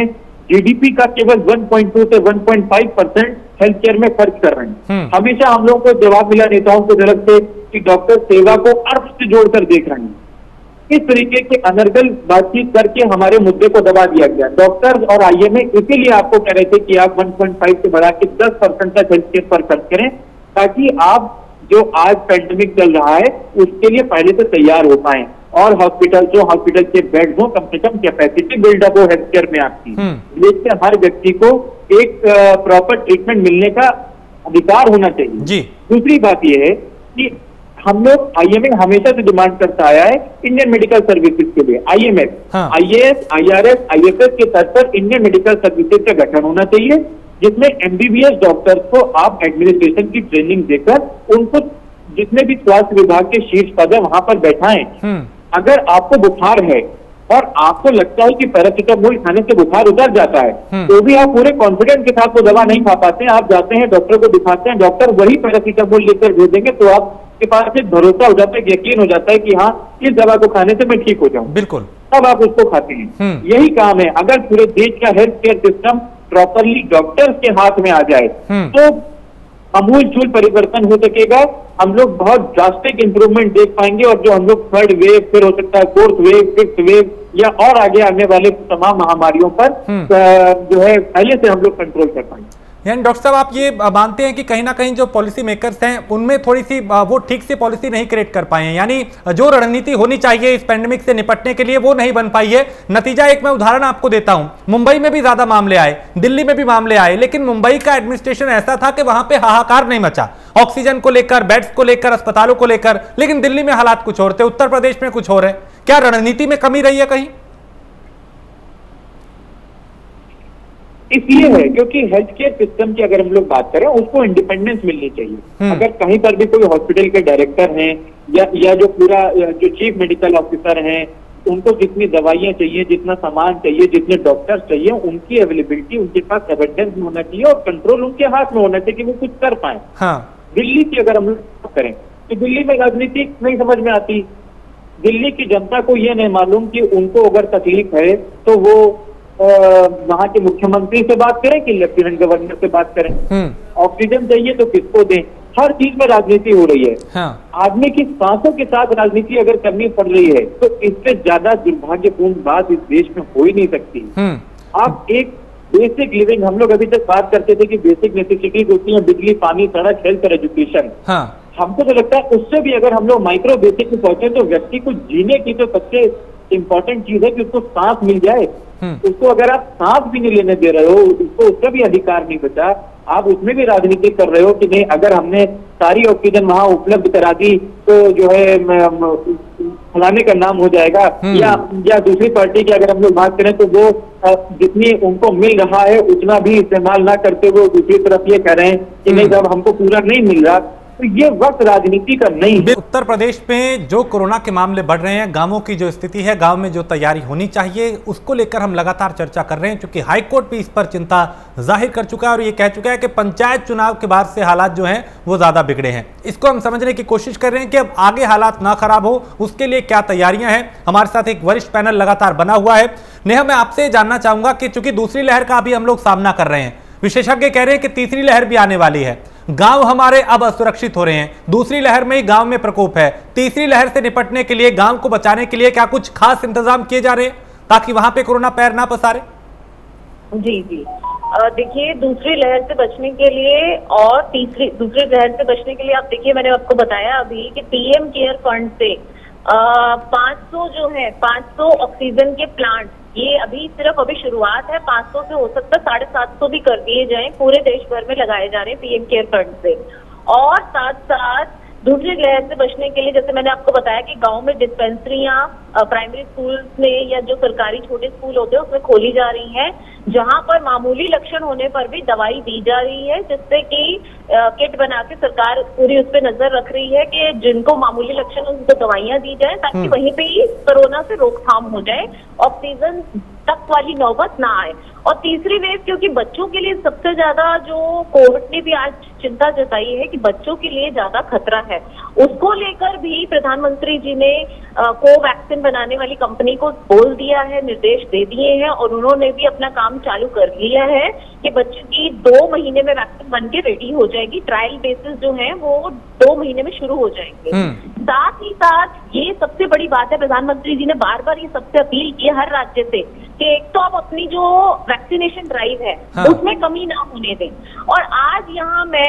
GDP का केवल 1.2 से 1.5% हेल्थ केयर में खर्च कर रहे हैं। हमेशा हम लोगों को जवाब मिला नेताओं की तरफ से कि डॉक्टर सेवा को अर्थ से जोड़कर देख रहे हैं। इस तरीके के अनर्गल बातचीत करके हमारे मुद्दे को दबा दिया गया। डॉक्टर्स और IMA इसीलिए आपको कह रहे थे कि आप 1.5 से बढ़ा के 10% तक हेल्थ केयर पर खर्च करें, ताकि आप जो आज पेंडेमिक चल रहा है उसके लिए पहले से तैयार हो पाए और हॉस्पिटल के बेड हो, कम से कम कैपेसिटी बिल्डअप हो हेल्थ केयर में आपकी, जिससे हर व्यक्ति को एक प्रॉपर ट्रीटमेंट मिलने का अधिकार होना चाहिए जी। दूसरी बात यह है कि हम लोग, IMA हमेशा से डिमांड करता आया है इंडियन मेडिकल सर्विसेज के लिए, IMS, IAS, IRS, IFS के स्तर पर इंडियन मेडिकल सर्विसेज का गठन होना चाहिए, जिसमें MBBS डॉक्टर्स को आप एडमिनिस्ट्रेशन की ट्रेनिंग देकर उनको जितने भी स्वास्थ्य विभाग के शीर्ष पद है वहां पर बैठाएं। अगर आपको बुखार है और अगर आपको लगता है कि पैरासीटामोल खाने से बुखार उतर जाता है तो भी आप पूरे कॉन्फिडेंस के साथ वो दवा नहीं खा पाते हैं, आप जाते हैं डॉक्टर को दिखाते हैं, डॉक्टर वही पैरासीटामोल लेकर भेजेंगे, तो आपके पास एक भरोसा हो जाता है, यकीन हो जाता है कि हाँ इस दवा को खाने से मैं ठीक हो जाऊं, बिल्कुल, तब आप उसको खाते हैं। यही काम है, अगर पूरे देश का health care system properly doctors के हाथ में आ जाए तो अमूल चूल परिवर्तन हो सकेगा, हम लोग बहुत ड्रास्टिक इंप्रूवमेंट देख पाएंगे, और जो हम लोग थर्ड वेव, फिर हो सकता है फोर्थ वेव, फिफ्थ वेव या और आगे आने वाले तमाम महामारियों पर जो है पहले से हम लोग कंट्रोल कर पाएंगे। यानी डॉक्टर साहब आप ये मानते हैं कि कहीं ना कहीं जो पॉलिसी मेकर्स हैं उनमें थोड़ी सी वो ठीक से पॉलिसी नहीं क्रिएट कर पाए हैं, यानी जो रणनीति होनी चाहिए इस पेंडेमिक से निपटने के लिए वो नहीं बन पाई है। नतीजा एक मैं उदाहरण आपको देता हूं, मुंबई में भी ज्यादा मामले आए, दिल्ली में भी मामले आए, लेकिन मुंबई का एडमिनिस्ट्रेशन ऐसा था कि वहां पे हाहाकार नहीं मचा ऑक्सीजन को लेकर, बेड्स को लेकर, अस्पतालों को लेकर, लेकिन दिल्ली में हालात कुछ और थे, उत्तर प्रदेश में कुछ और है। क्या रणनीति में कमी रही है कहीं? इसलिए है क्योंकि हेल्थ केयर सिस्टम की अगर हम लोग बात करें उसको इंडिपेंडेंस मिलनी चाहिए। अगर कहीं पर भी कोई हॉस्पिटल के डायरेक्टर हैं या जो पूरा जो चीफ मेडिकल ऑफिसर हैं, उनको जितनी दवाइयां चाहिए, जितना सामान चाहिए, जितने डॉक्टर्स चाहिए, उनकी अवेलेबिलिटी उनके पास एविडेंस होना चाहिए और कंट्रोल उनके हाथ में होना चाहिए कि वो कुछ कर पाए। दिल्ली की अगर हम लोग बात करें तो दिल्ली में राजनीति नहीं समझ में आती। दिल्ली की जनता को ये नहीं मालूम कि उनको अगर तकलीफ है तो वो वहां के मुख्यमंत्री से बात करें कि लेफ्टिनेंट गवर्नर से बात करें। ऑक्सीजन चाहिए तो किसको दें, हर चीज में राजनीति हो रही है। आदमी की सांसों के साथ राजनीति अगर करनी पड़ रही है तो इससे ज्यादा दुर्भाग्यपूर्ण बात इस देश में हो ही नहीं सकती। आप एक बेसिक लिविंग, हम लोग अभी तक बात करते थे कि बेसिक नेसेसिटीज होती है बिजली, पानी, सड़क, हेल्थ और एजुकेशन। हमको तो लगता है उससे भी अगर हम लोग माइक्रो बेसिक में पहुंचे तो व्यक्ति को जीने की तो सबसे इम्पोर्टेंट चीज है कि उसको सांस मिल जाए। उसको अगर आप सांस भी नहीं लेने दे रहे हो, उसको उसका भी अधिकार नहीं बचा, आप उसमें भी राजनीति कर रहे हो कि नहीं अगर हमने सारी ऑक्सीजन वहां उपलब्ध करा दी तो जो है फलाने का नाम हो जाएगा। या दूसरी पार्टी की अगर हम लोग बात करें तो वो जितनी उनको मिल रहा है उतना भी इस्तेमाल ना करते हुए दूसरी तरफ ये कह रहे हैं कि नहीं जब हमको पूरा नहीं मिल रहा, तो ये वक्त राजनीति का नहीं है। उत्तर प्रदेश में जो कोरोना के मामले बढ़ रहे हैं, गांवों की जो स्थिति है, गांव में जो तैयारी होनी चाहिए, उसको लेकर हम लगातार चर्चा कर रहे हैं, क्योंकि हाईकोर्ट भी इस पर चिंता जाहिर कर चुका है और ये कह चुका है कि पंचायत चुनाव के बाद से हालात जो हैं वो ज्यादा बिगड़े हैं। इसको हम समझने की कोशिश कर रहे हैं कि अब आगे हालात ना खराब हो उसके लिए क्या तैयारियां हैं। हमारे साथ एक वरिष्ठ पैनल लगातार बना हुआ है। नेहा, मैं आपसे जानना चाहूंगा कि चूंकि दूसरी लहर का अभी हम लोग सामना कर रहे हैं, विशेषज्ञ कह रहे हैं कि तीसरी लहर भी आने वाली है, गांव हमारे अब असुरक्षित हो रहे हैं, दूसरी लहर में ही गांव में प्रकोप है, तीसरी लहर से निपटने के लिए, गांव को बचाने के लिए क्या कुछ खास इंतजाम किए जा रहे हैं ताकि वहां पे कोरोना पैर ना पसारे? जी देखिए, दूसरी लहर से बचने के लिए और दूसरी लहर से बचने के लिए आप देखिए, मैंने आपको बताया अभी कि पीएम केयर फंड से 500 जो है 500 ऑक्सीजन के प्लांट, ये अभी सिर्फ अभी शुरुआत है, 500 से हो सकता है 750 भी कर दिए जाएं, पूरे देश भर में लगाए जा रहे हैं पीएम केयर फंड से। और साथ साथ दूसरी लहर से बचने के लिए जैसे मैंने आपको बताया कि गांव में डिस्पेंसरियां प्राइमरी स्कूल में या जो सरकारी छोटे स्कूल होते हैं उसमें खोली जा रही हैं, जहां पर मामूली लक्षण होने पर भी दवाई दी जा रही है, जिससे कि किट बना के सरकार पूरी उस पर नजर रख रही है कि जिनको मामूली लक्षण उनको दवाइयां दी जाए ताकि वहीं पे ही कोरोना से रोकथाम हो जाए, ऑक्सीजन तक वाली नौबत ना आए। और तीसरी वेव, क्योंकि बच्चों के लिए सबसे ज्यादा जो कोविड ने भी आज चिंता जताई है कि बच्चों के लिए ज्यादा खतरा है, उसको लेकर भी प्रधानमंत्री जी ने कोवैक्सीन बनाने वाली कंपनी को बोल दिया है, निर्देश दे दिए हैं और उन्होंने भी अपना काम चालू कर लिया है कि बच्चों की 2 महीने में वैक्सीन बन के रेडी हो जाएगी। ट्रायल बेसिस जो है वो 2 महीने में शुरू हो जाएंगे। साथ ही साथ ये सबसे बड़ी बात है, प्रधानमंत्री जी ने बार बार ये सबसे अपील की है हर राज्य से कि एक तो आप अपनी जो वैक्सीनेशन ड्राइव है उसमें कमी ना होने दें। और आज यहाँ मैं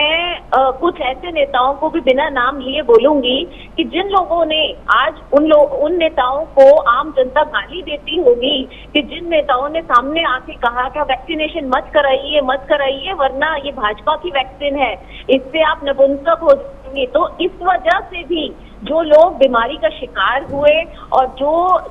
कुछ ऐसे नेताओं को भी बिना नाम लिए बोलूंगी कि जिन लोगों ने आज उन नेताओं को आम जनता गाली देती होगी कि जिन नेताओं ने सामने आके कहा कि वैक्सीनेशन मत कराइए वरना ये भाजपा की वैक्सीन है, इससे आप नपुंसक हो जाएंगे। तो इस वजह से भी जो लोग बीमारी का शिकार हुए और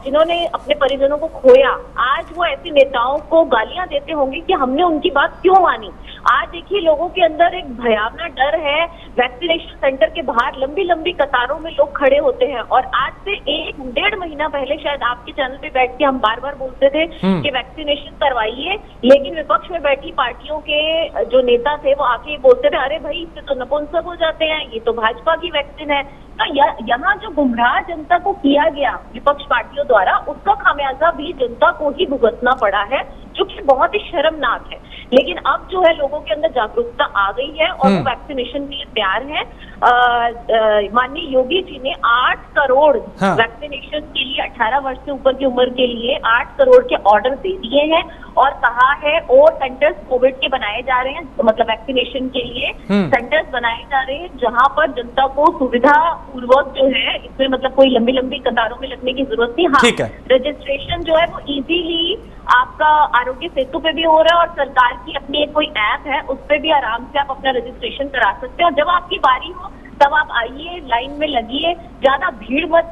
जिन्होंने अपने परिजनों को खोया, आज वो ऐसे नेताओं को गालियां देते होंगे कि हमने उनकी बात क्यों मानी। आज देखिए लोगों के अंदर एक भयावना डर है, वैक्सीनेशन सेंटर के बाहर लंबी लंबी कतारों में लोग खड़े होते हैं। और आज से 1-1.5 महीना पहले शायद आपके चैनल पे बैठ के हम बार बार बोलते थे कि वैक्सीनेशन करवाइए, लेकिन विपक्ष में बैठी पार्टियों के जो नेता थे वो आके बोलते थे अरे भाई इससे तो नपुंसक हो जाते हैं, ये तो भाजपा की वैक्सीन है। तो यहाँ जो गुमराह जनता को किया गया विपक्ष पार्टियों द्वारा, उसका खामियाजा भी जनता को ही भुगतना पड़ा है, जो कि बहुत ही शर्मनाक है। लेकिन अब जो है लोगों के अंदर जागरूकता आ गई है और वो वैक्सीनेशन के लिए तैयार है। माननीय योगी जी ने 8 करोड़ वैक्सीनेशन के लिए 18 वर्ष से ऊपर की उम्र के लिए 8 करोड़ के ऑर्डर दे दिए हैं और कहा है और सेंटर्स कोविड के बनाए जा रहे हैं, मतलब वैक्सीनेशन के लिए सेंटर्स बनाए जा रहे हैं जहां पर जनता को सुविधा पूर्वक जो है, इसमें मतलब कोई लंबी लंबी कतारों में लगने की जरूरत नहीं। हाँ, रजिस्ट्रेशन जो है वो इजीली आपका आरोग्य सेतु पे भी हो रहा है और सरकार की अपनी एक कोई ऐप है उस पे भी आराम से आप अपना रजिस्ट्रेशन करा सकते हैं। और जब आपकी बारी हो तब आप आइए, लाइन में लगिए, ज्यादा भीड़ मत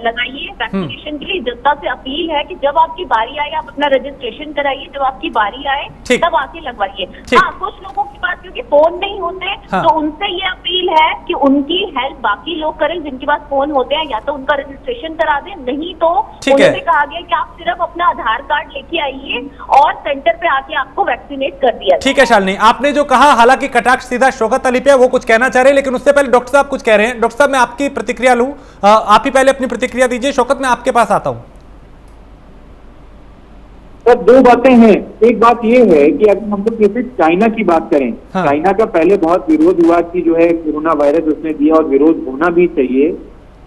लगाइए। वैक्सीनेशन के लिए जनता से अपील है कि जब आपकी बारी आए आप अपना रजिस्ट्रेशन कराइए, जब आपकी बारी आए तब आके लगवाइए। हाँ, कुछ लोगों के पास क्योंकि फोन नहीं होते तो उनसे ये अपील है कि उनकी हेल्प बाकी लोग करें जिनके पास फोन होते हैं, या तो उनका रजिस्ट्रेशन करा दें, नहीं तो उनसे कहा गया कि आप सिर्फ अपना आधार कार्ड लेके आइए और सेंटर पे आके आपको वैक्सीनेट कर दिया। ठीक है शालिनी, आपने जो कहा हालांकि कटाक्ष सीधा शौकत अली पे, वो कुछ कहना चाह रहे हैं, लेकिन उससे पहले डॉक्टर साहब कुछ कह रहे हैं। डॉक्टर साहब मैं आपकी प्रतिक्रिया लूं, आप ही पहले अपनी प्रतिक्रिया दीजिए। शौकत मैं आपके पास आता हूं। सर, 2 बातें हैं। एक बात ये है कि अगर हम लोग जैसे चाइना की बात करें, चाइना का पहले बहुत विरोध हुआ कि जो है कोरोना वायरस उसने दिया और विरोध होना भी चाहिए,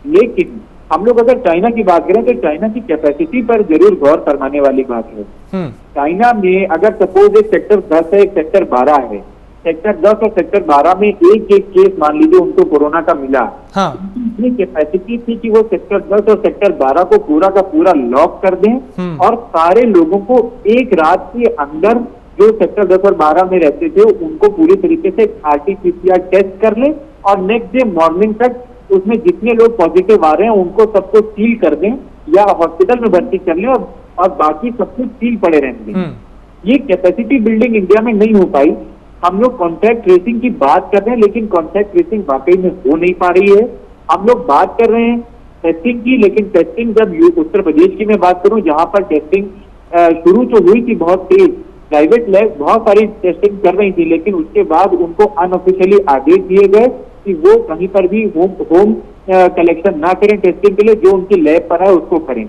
लेकिन हम लोग अगर चाइना की बात करें तो चाइना की कैपेसिटी पर जरूर गौर करवाने वाली बात है। चाइना में अगर सपोज एक सेक्टर 10 है, एक सेक्टर 12 है, सेक्टर 10 और सेक्टर 12 में एक केस मान लीजिए उनको कोरोना का मिला। इतनी कैपेसिटी थी कि वो सेक्टर 10 और सेक्टर 12 को पूरा का पूरा लॉक कर दें और सारे लोगों को एक रात के अंदर जो सेक्टर 10 और 12 में रहते थे उनको पूरी तरीके से RT-PCR टेस्ट कर ले और नेक्स्ट डे मॉर्निंग तक उसमें जितने लोग पॉजिटिव आ रहे हैं उनको सबको सील कर दें या हॉस्पिटल में भर्ती कर लें और बाकी सब कुछ सील पड़े रहेंगे। ये कैपेसिटी बिल्डिंग इंडिया में नहीं हो पाई। हम लोग कॉन्टैक्ट ट्रेसिंग की बात कर रहे हैं, लेकिन कॉन्टैक्ट ट्रेसिंग वाकई में हो नहीं पा रही है। हम लोग बात कर रहे हैं टेस्टिंग की, लेकिन टेस्टिंग जब उत्तर प्रदेश की मैं बात करूं जहां पर टेस्टिंग शुरू तो हुई थी बहुत तेज, प्राइवेट लैब बहुत सारी टेस्टिंग कर रही थी, लेकिन उसके बाद उनको अनऑफिशियली आदेश दिए गए कि वो कहीं पर भी होम कलेक्शन ना करें टेस्टिंग के लिए, जो उनकी लैब पर है उसको करें।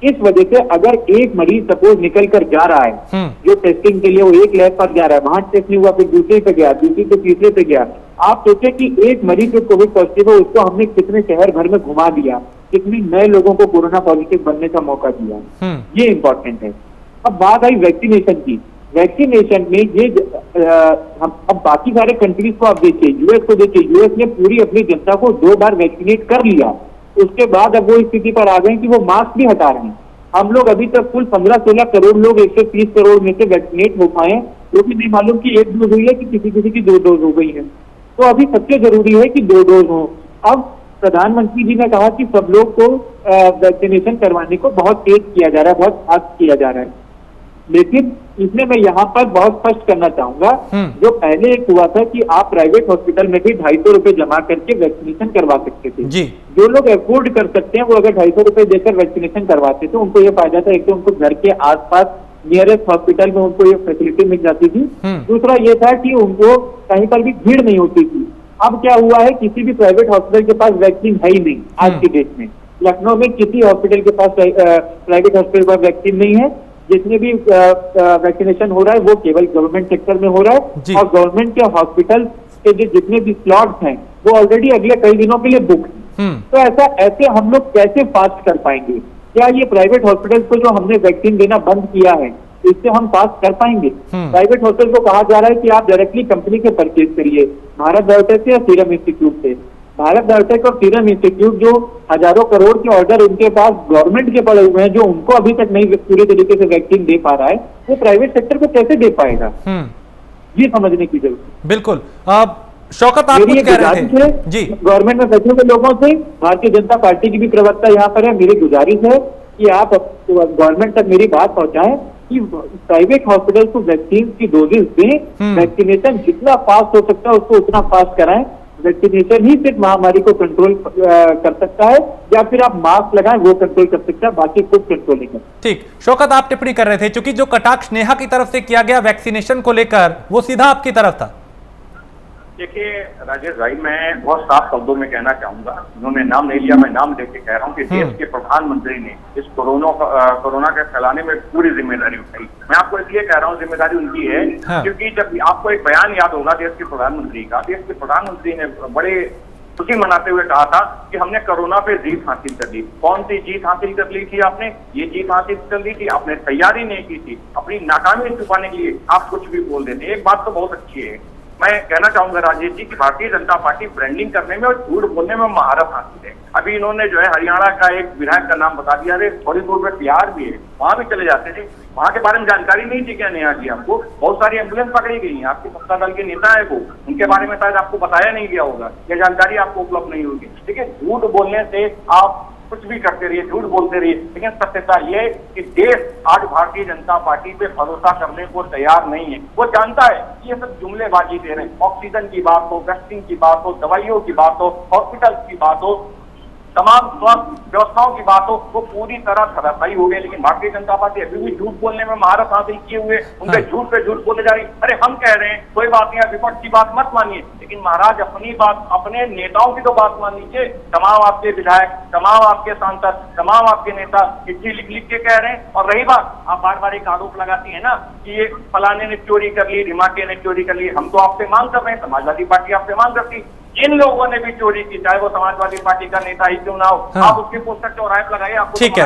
इस वजह से अगर एक मरीज सपोज निकल कर जा रहा है जो टेस्टिंग के लिए, वो एक लैब पर जा रहा है, वहां टेस्ट नहीं हुआ, फिर दूसरे पे गया, दूसरे पे तीसरे पे गया, आप सोचे कि एक मरीज जो कोविड पॉजिटिव है उसको हमने कितने शहर भर में घुमा दिया, कितने नए लोगों को कोरोना पॉजिटिव बनने का मौका दिया। ये इंपॉर्टेंट है। अब बात आई वैक्सीनेशन की। वैक्सीनेशन में ये हम अब बाकी सारे कंट्रीज को आप देखिए, यूएस को देखिए, यूएस ने पूरी अपनी जनता को 2 बार वैक्सीनेट कर लिया। उसके बाद अब वो स्थिति पर आ गए कि वो मास्क भी हटा रहे हैं। हम लोग अभी तक कुल 15-16 करोड़ लोग 130 करोड़ में से वैक्सीनेट हो पाए, वो भी नहीं मालूम कि 1 डोज हुई है कि किसी की 2 डोज हो गई है। तो अभी सबसे जरूरी है कि 2 डोज हो। अब प्रधानमंत्री जी ने कहा कि सब लोग को वैक्सीनेशन करवाने को बहुत तेज किया जा रहा है, बहुत फास्ट किया जा रहा है, लेकिन इसमें मैं यहाँ पर बहुत स्पष्ट करना चाहूंगा, जो पहले एक हुआ था कि आप प्राइवेट हॉस्पिटल में भी 250 रुपए जमा करके वैक्सीनेशन करवा सकते थे जी। जो लोग अफोर्ड कर सकते हैं वो अगर 250 रुपए देकर वैक्सीनेशन करवाते थे, उनको ये फायदा था, एक तो उनको घर के आसपास नियरेस्ट हॉस्पिटल में उनको ये फैसिलिटी मिल जाती थी, दूसरा ये था कि उनको कहीं पर भी भीड़ नहीं होती थी। अब क्या हुआ है, किसी भी प्राइवेट हॉस्पिटल के पास वैक्सीन है ही नहीं आज की डेट में। लखनऊ में किसी हॉस्पिटल के पास प्राइवेट हॉस्पिटल पर वैक्सीन नहीं है। जितने भी वैक्सीनेशन हो रहा है वो केवल गवर्नमेंट सेक्टर में हो रहा है और गवर्नमेंट के हॉस्पिटल के जो जितने भी स्लॉट्स हैं वो ऑलरेडी अगले कई दिनों के लिए बुक हैं। तो ऐसे हम लोग कैसे फास्ट कर पाएंगे? क्या ये प्राइवेट हॉस्पिटल को जो हमने वैक्सीन देना बंद किया है इससे हम फास्ट कर पाएंगे? प्राइवेट हॉस्पिटल को कहा जा रहा है कि आप डायरेक्टली कंपनी से परचेज करिए, भारत बायोटेक से या सीरम इंस्टीट्यूट से। भारत बायोटेक और सीरम इंस्टीट्यूट जो हजारों करोड़ के ऑर्डर उनके पास गवर्नमेंट के पड़े हुए हैं, जो उनको अभी तक नहीं पूरी तरीके से वैक्सीन दे पा रहा है, वो प्राइवेट सेक्टर को कैसे दे पाएगा? ये समझने की जरूरत है। बिल्कुल। शौकत, आप कुछ कह रहे थे जी। गवर्नमेंट में बैठे हुए लोगों से, भारतीय जनता पार्टी की भी प्रवक्ता यहाँ पर है, मेरी गुजारिश है कि आप गवर्नमेंट तक मेरी बात पहुंचाएं कि प्राइवेट हॉस्पिटल को वैक्सीन की डोजेस दें, वैक्सीनेशन जितना फास्ट हो सकता है उसको उतना फास्ट कराएं। वैक्सीनेशन ही सिर्फ महामारी को कंट्रोल कर सकता है, या फिर आप मास्क लगाएं वो कंट्रोल कर सकता है, बाकी कुछ कंट्रोल नहीं कर। ठीक, शौकत आप टिप्पणी कर रहे थे, क्योंकि जो कटाक्ष नेहा की तरफ से किया गया वैक्सीनेशन को लेकर वो सीधा आपकी तरफ था। देखिए राजेश भाई, मैं बहुत साफ शब्दों में कहना चाहूंगा, उन्होंने नाम नहीं लिया, मैं नाम लेके कह रहा हूँ कि देश के प्रधानमंत्री ने इस कोरोना के फैलाने में पूरी जिम्मेदारी उठाई। मैं आपको इसलिए कह रहा हूँ जिम्मेदारी उनकी है, क्योंकि जब आपको एक बयान याद होगा देश के प्रधानमंत्री का, देश के प्रधानमंत्री ने बड़े खुशी मनाते हुए कहा था कि हमने कोरोना पे जीत हासिल कर ली। कौन सी जीत हासिल कर ली थी आपने? ये जीत हासिल कर ली थी, आपने तैयारी नहीं की थी। अपनी नाकामी छुपाने के लिए आप कुछ भी बोल देते। एक बात तो बहुत अच्छी है, मैं कहना चाहूंगा राजेश जी कि भारतीय जनता पार्टी ब्रांडिंग करने में और झूठ बोलने में महारत हासिल है। अभी इन्होंने जो है हरियाणा का एक विधायक का नाम बता दिया, अरे थोड़ी दूर में बिहार भी है, वहां भी चले जाते थे, वहां के बारे में जानकारी नहीं थी क्या नेहा जी आपको? बहुत सारी एम्बुलेंस पकड़ी गई हैं, आपके सत्ता दल के नेता है वो, उनके बारे में शायद आपको बताया नहीं गया होगा, यह जानकारी आपको उपलब्ध नहीं होगी। ठीक है, झूठ बोलने से आप कुछ भी करते रहिए, झूठ बोलते रहिए, लेकिन सत्यता यह कि देश आज भारतीय जनता पार्टी पे भरोसा करने को तैयार नहीं है। वो जानता है कि ये सब जुमलेबाजी दे रहे हैं। ऑक्सीजन की बात हो, वैक्सीन की बात हो, दवाइयों की बात हो, हॉस्पिटल की बात हो, तमाम स्वास्थ्य व्यवस्थाओं की बात हो, वो पूरी तरह धराशायी हो गए। लेकिन भारतीय जनता पार्टी अभी भी झूठ बोलने में महारत हासिल किए हुए, उनके झूठ पे झूठ बोले जा रही। अरे हम कह रहे हैं कोई बात नहीं, विपक्ष की बात मत मानिए, लेकिन महाराज अपनी बात, अपने नेताओं की तो बात मान लीजिए। तमाम आपके विधायक, तमाम आपके सांसद, तमाम आपके नेता चिट्ठी लिख लिख के कह रहे हैं। और रही बात, आप बार बार एक आरोप लगाती है ना कि ये फलाने ने चोरी कर ली, धमाके ने चोरी कर ली। हम तो आपसे मांग कर रहे हैं, समाजवादी पार्टी आपसे मांग करती, जिन लोगों ने भी चोरी की, चाहे वो समाजवादी पार्टी का नेता ही क्यों ना हो, आप उसके पोस्टर चौराहे पर लगाइए। आपको ठीक है,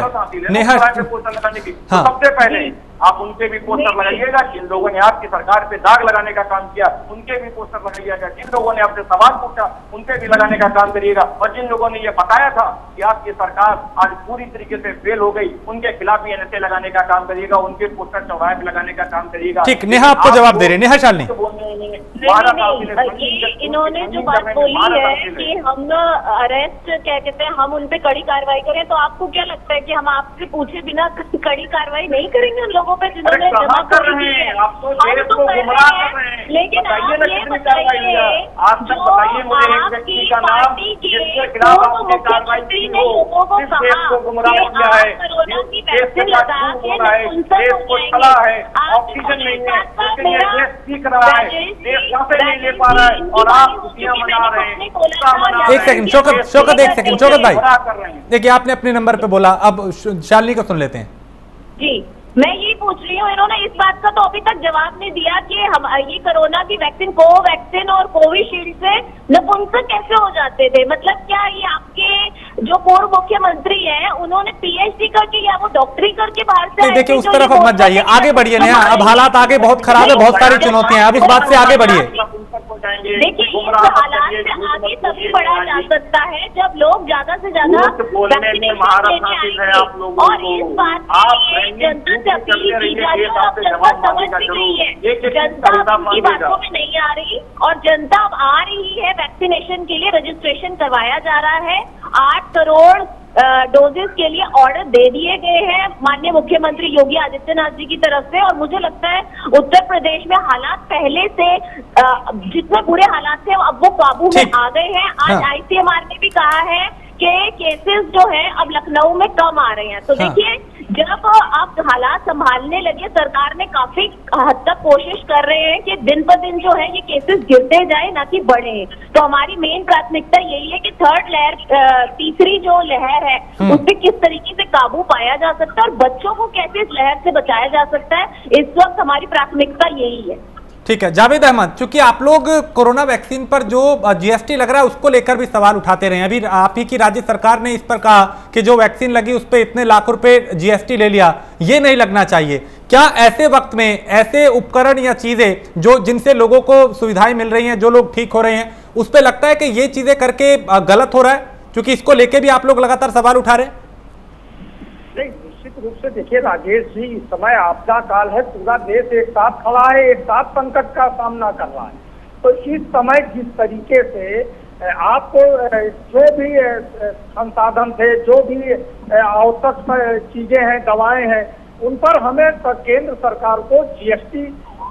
पोस्टर लगाने की सबसे पहले आप उनके भी पोस्टर लगाइएगा। जिन लोगों ने आपकी सरकार पे दाग लगाने का काम किया, उनके भी पोस्टर लगाइएगा। जिन लोगों ने आपसे सवाल पूछा, उनके भी लगाने का काम करिएगा। और जिन लोगों ने ये बताया था कि आपकी सरकार आज पूरी तरीके से फेल हो गई, उनके खिलाफ भी NSA लगाने का काम करिएगा, उनके पोस्टर चौराहे पे लगाने का काम करिएगा। ठीक, नेहा आपको जवाब दे रहे हैं। नेहा शालिनी, इन्होंने जो बात बोली है कि हम अरेस्ट क्या कहते हैं, हम उन पे कड़ी कार्रवाई करें, तो आपको क्या लगता है कि हम आपसे पूछे बिना कड़ी कार्रवाई नहीं करेंगे उन लोगों पे जिन्होंने जमा कर रहे हैं? आप तो देश को गुमराह कर रहे हैं। लेकिन आप ये बताइए, आज तक बताइए मुझे एक व्यक्ति का नाम जिसके खिलाफ आपने कार्रवाई की हो, जिस देश को गुमराह किया है, देश के साथ झूठ हो रहा है, देश को छला है, ऑक्सीजन नहीं है, लेकिन ये देश सीख रहा है, देश सांसें नहीं ले पा रहा है, और आप खुशियां मना रहे हैं। एक सेकंड शौकत, एक सेकंड शौकत भाई, देखिए आपने अपने नंबर पे बोला, अब शालिनी को सुन लेते हैं। जी, मैं ये पूछ रही हूँ, इन्होंने इस बात का तो अभी तक जवाब नहीं दिया कि हम ये कोरोना की वैक्सीन, कोवैक्सीन और कोविशील्ड से नपुंसक कैसे हो जाते थे। मतलब क्या ये आपके जो पूर्व मुख्यमंत्री हैं, उन्होंने PhD करके या वो डॉक्टरी करके बाहर से? देखिए उस तरफ अब मत जाइए, आगे बढ़िए नेहा, अब हालात आगे बहुत खराब है, बहुत सारी चुनौतियां हैं, अब इस बात से आगे बढ़िए। देखिए इस हालात से आगे तभी बढ़ा जा सकता है जब लोग ज्यादा से ज्यादा और इस बात की जनता से अपील की जा रही है, और जनता समझ भी गई है, जनता उनकी बातों में नहीं आ रही, और जनता अब आ रही है। वैक्सीनेशन के लिए रजिस्ट्रेशन करवाया जा रहा है, 8 करोड़ डोजेस के लिए ऑर्डर दे दिए गए हैं माननीय मुख्यमंत्री योगी आदित्यनाथ जी की तरफ से। और मुझे लगता है उत्तर प्रदेश में हालात पहले से जितने बुरे हालात थे अब वो काबू में आ गए हैं। आज ICMR ने भी कहा है कि केसेस जो है अब लखनऊ में कम आ रहे हैं। तो देखिए जब आप हालात संभालने लगे, सरकार ने काफी हद तक कोशिश कर रहे हैं कि दिन पर दिन जो है ये केसेस गिरते जाए, ना कि बढ़े। तो हमारी मेन प्राथमिकता यही है कि थर्ड लहर, तीसरी जो लहर है, उस पर किस तरीके से काबू पाया जा सकता है और बच्चों को कैसे इस लहर से बचाया जा सकता है, इस वक्त हमारी प्राथमिकता यही है। ठीक है जावेद अहमद, चूंकि आप लोग कोरोना वैक्सीन पर जो GST लग रहा है उसको लेकर भी सवाल उठाते रहे हैं, अभी आप ही की राज्य सरकार ने इस पर कहा कि जो वैक्सीन लगी उस पर इतने लाख रुपए GST ले लिया, ये नहीं लगना चाहिए। क्या ऐसे वक्त में ऐसे उपकरण या चीजें जो जिनसे लोगों को सुविधाएं मिल रही हैं, जो लोग ठीक हो रहे हैं, उस पर लगता है कि ये चीजें करके गलत हो रहा है, क्योंकि इसको लेके भी आप लोग लगातार सवाल उठा रहे हैं? रूप से देखिए राजेश जी, इस समय आपदा काल है, पूरा देश एक साथ खड़ा है, एक साथ संकट का सामना कर रहा है। तो इस समय जिस तरीके से आपको जो भी संसाधन थे, जो भी आवश्यक चीजें हैं, दवाएं हैं, उन पर हमें केंद्र सरकार को जीएसटी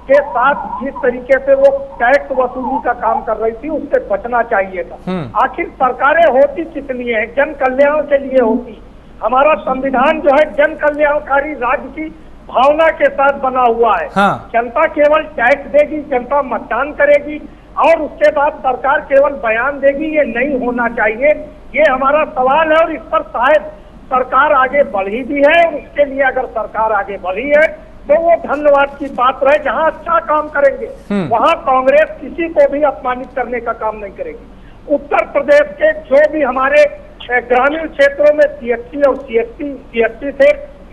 के साथ जिस तरीके से वो टैक्स वसूली का काम कर रही थी उससे बचना चाहिए था। आखिर सरकारें होती कितनी है, जन कल्याण के लिए होती। हमारा संविधान जो है जन कल्याणकारी राज्य की भावना के साथ बना हुआ है। जनता केवल टैक्स देगी, जनता मतदान करेगी और उसके बाद सरकार केवल बयान देगी, ये नहीं होना चाहिए। ये हमारा सवाल है और इस पर शायद सरकार आगे बढ़ी भी है। उसके लिए अगर सरकार आगे बढ़ी है तो वो धन्यवाद की बात रहे। जहां अच्छा काम करेंगे वहां कांग्रेस किसी को भी अपमानित करने का काम नहीं करेगी। उत्तर प्रदेश के जो भी हमारे ग्रामीण क्षेत्रों में सीएचसी और सीएचसी थे,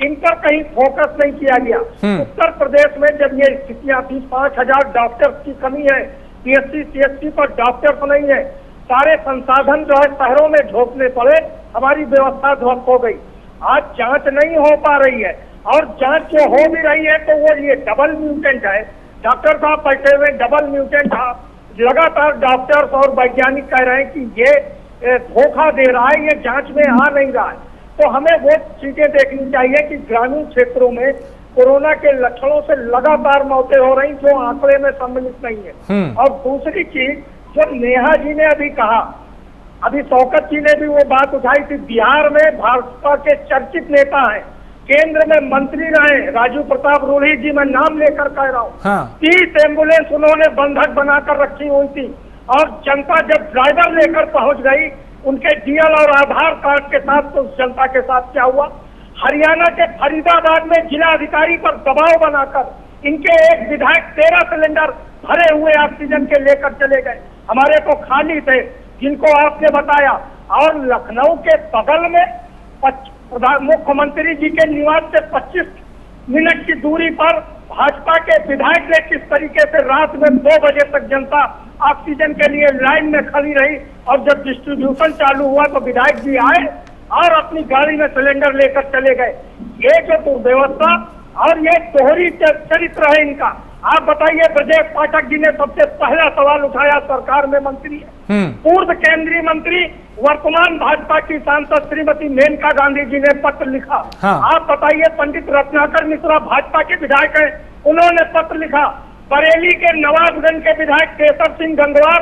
इन पर कहीं फोकस नहीं किया गया। उत्तर प्रदेश में जब ये स्थितियां थी, 5000 डॉक्टर्स की कमी है, पीएचसी सीएचसी पर डॉक्टर्स नहीं है, सारे संसाधन जो है शहरों में झोंकने पड़े, हमारी व्यवस्था ध्वस्त हो गई। आज जांच नहीं हो पा रही है और जांच जो हो भी रही है तो वो ये डबल म्यूटेंट है। डॉक्टर साहब बैठे हुए डबल म्यूटेंट, लगातार डॉक्टर्स और वैज्ञानिक कह रहे हैं कि ये धोखा दे रहा है, ये जांच में आ नहीं रहा है। तो हमें वो चीजें देखनी चाहिए कि ग्रामीण क्षेत्रों में कोरोना के लक्षणों से लगातार मौतें हो रही जो आंकड़े में सम्मिलित नहीं है। और दूसरी चीज जो नेहा जी ने अभी कहा, अभी शौकत जी ने भी वो बात उठाई थी, बिहार में भाजपा के चर्चित नेता हैं, केंद्र में मंत्री रहे राजू प्रताप रूढ़ी जी, मैं नाम लेकर कह रहा हूँ। 30 एम्बुलेंस उन्होंने बंधक बनाकर रखी हुई थी और जनता जब ड्राइवर लेकर पहुंच गई उनके डीएल और आधार कार्ड के साथ, तो उस जनता के साथ क्या हुआ? हरियाणा के फरीदाबाद में जिला अधिकारी पर दबाव बनाकर इनके एक विधायक 13 सिलेंडर भरे हुए ऑक्सीजन के लेकर चले गए, हमारे तो खाली थे जिनको आपने बताया। और लखनऊ के बगल में मुख्यमंत्री जी के निवास से 25 मिनट की दूरी पर भाजपा के विधायक ने किस तरीके से रात में 2 बजे तक जनता ऑक्सीजन के लिए लाइन में खड़ी रही और जब डिस्ट्रीब्यूशन चालू हुआ तो विधायक जी आए और अपनी गाड़ी में सिलेंडर लेकर चले गए। ये जो दुर्व्यवस्था और ये दोहरी चरित्र है इनका। आप बताइए, ब्रजेश पाठक जी ने सबसे पहला सवाल उठाया, सरकार में मंत्री है, पूर्व केंद्रीय मंत्री वर्तमान भाजपा की सांसद श्रीमती मेनका गांधी जी ने पत्र लिखा। आप बताइए, पंडित रत्नाकर मिश्रा भाजपा के विधायक हैं, उन्होंने पत्र लिखा। बरेली के नवाबगंज के विधायक केसर सिंह गंगवार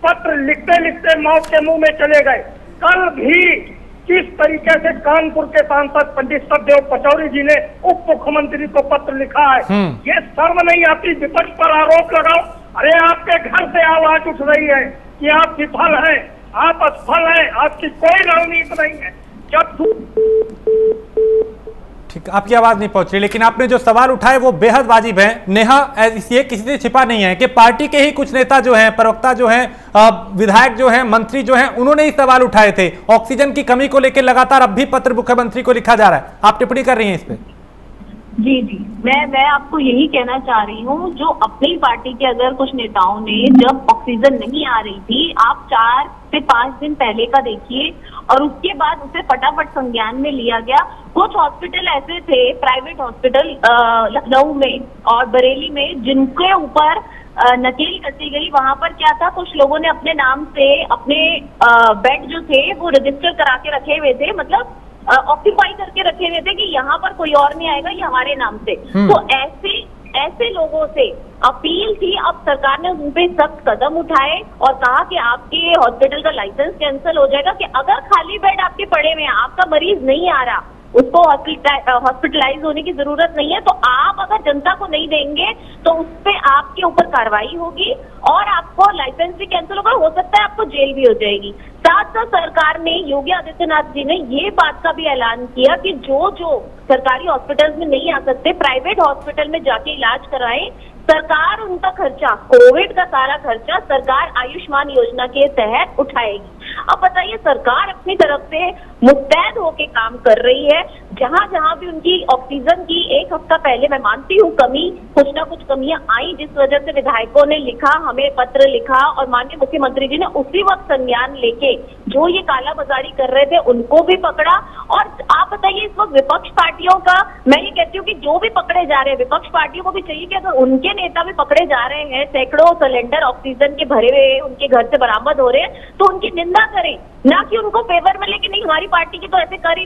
पत्र लिखते लिखते मौत के मुंह में चले गए। कल भी किस तरीके से कानपुर के सांसद पंडित सतदेव पचौरी जी ने उप मुख्यमंत्री को पत्र लिखा है। ये शर्म नहीं आती विपक्ष पर आरोप लगाओ? अरे आपके घर से आवाज उठ रही है कि आप विफल हैं, आप असफल हैं, आपकी कोई रणनीति नहीं है। ठीक, आपकी आवाज नहीं पहुंच रही, लेकिन आपने जो सवाल उठाए वो बेहद वाजिब है। नेहा, ये किसी से छिपा नहीं है कि पार्टी के ही कुछ नेता जो हैं, प्रवक्ता जो हैं, विधायक जो हैं, मंत्री जो हैं, उन्होंने ही सवाल उठाए थे। ऑक्सीजन की कमी को लेकर लगातार अब भी पत्र मुख्यमंत्री को लिखा जा रहा है। आप टिप्पणी कर रही हैं इस पे? जी, मैं आपको यही कहना चाह रही हूँ, जो अपनी पार्टी के अगर कुछ नेताओं ने जब ऑक्सीजन नहीं आ रही थी, आप 4 से 5 दिन पहले का देखिए और उसके बाद उसे फटाफट संज्ञान में लिया गया। कुछ हॉस्पिटल ऐसे थे, प्राइवेट हॉस्पिटल लखनऊ में और बरेली में, जिनके ऊपर नकेल कसी गई। वहां पर क्या था, कुछ लोगों ने अपने नाम से अपने बेड जो थे वो रजिस्टर करा के रखे हुए थे, मतलब ऑक्यूपाई करके रखे हुए थे कि यहाँ पर कोई और नहीं आएगा, ये हमारे नाम से। तो ऐसे लोगों से अपील थी, अब सरकार ने उन पे सख्त कदम उठाए और कहा कि आपके हॉस्पिटल का लाइसेंस कैंसिल हो जाएगा, कि अगर खाली बेड आपके पड़े हुए हैं, आपका मरीज नहीं आ रहा, उसको हॉस्पिटलाइज होने की जरूरत नहीं है, तो आप अगर जनता को नहीं देंगे तो उस पे आपके ऊपर कार्रवाई होगी और आपको लाइसेंस भी कैंसिल होगा, हो सकता है आपको जेल भी हो जाएगी। साथ साथ सरकार ने, योगी आदित्यनाथ जी ने ये बात का भी ऐलान किया कि जो सरकारी हॉस्पिटल्स में नहीं आ सकते, प्राइवेट हॉस्पिटल में जाके इलाज कराएं। सरकार उनका खर्चा, कोविड का सारा खर्चा सरकार आयुष्मान योजना के तहत उठाएगी। अब बताइए, सरकार अपनी तरफ से मुस्तैद होके काम कर रही है। जहां जहां भी उनकी ऑक्सीजन की 1 हफ्ता पहले, मैं मानती हूँ कमी, कुछ ना कुछ कमियां आई, जिस वजह से विधायकों ने लिखा, हमें पत्र लिखा और माननीय मुख्यमंत्री जी ने उसी वक्त संज्ञान लेके जो ये कालाबाजारी कर रहे थे उनको भी पकड़ा। और आप बताइए, इस वक्त विपक्ष पार्टियों का, मैं ये कहती हूँ कि जो भी पकड़े जा रहे हैं, विपक्ष पार्टियों को भी चाहिए कि अगर उनके नेता भी पकड़े जा रहे हैं, सैकड़ों सिलेंडर ऑक्सीजन के भरे हुए उनके घर से बरामद हो रहे हैं, तो उनकी निंदा करें, ना कि उनको फेवर मिले कि नहीं हमारी पार्टी के तो ऐसे कर ही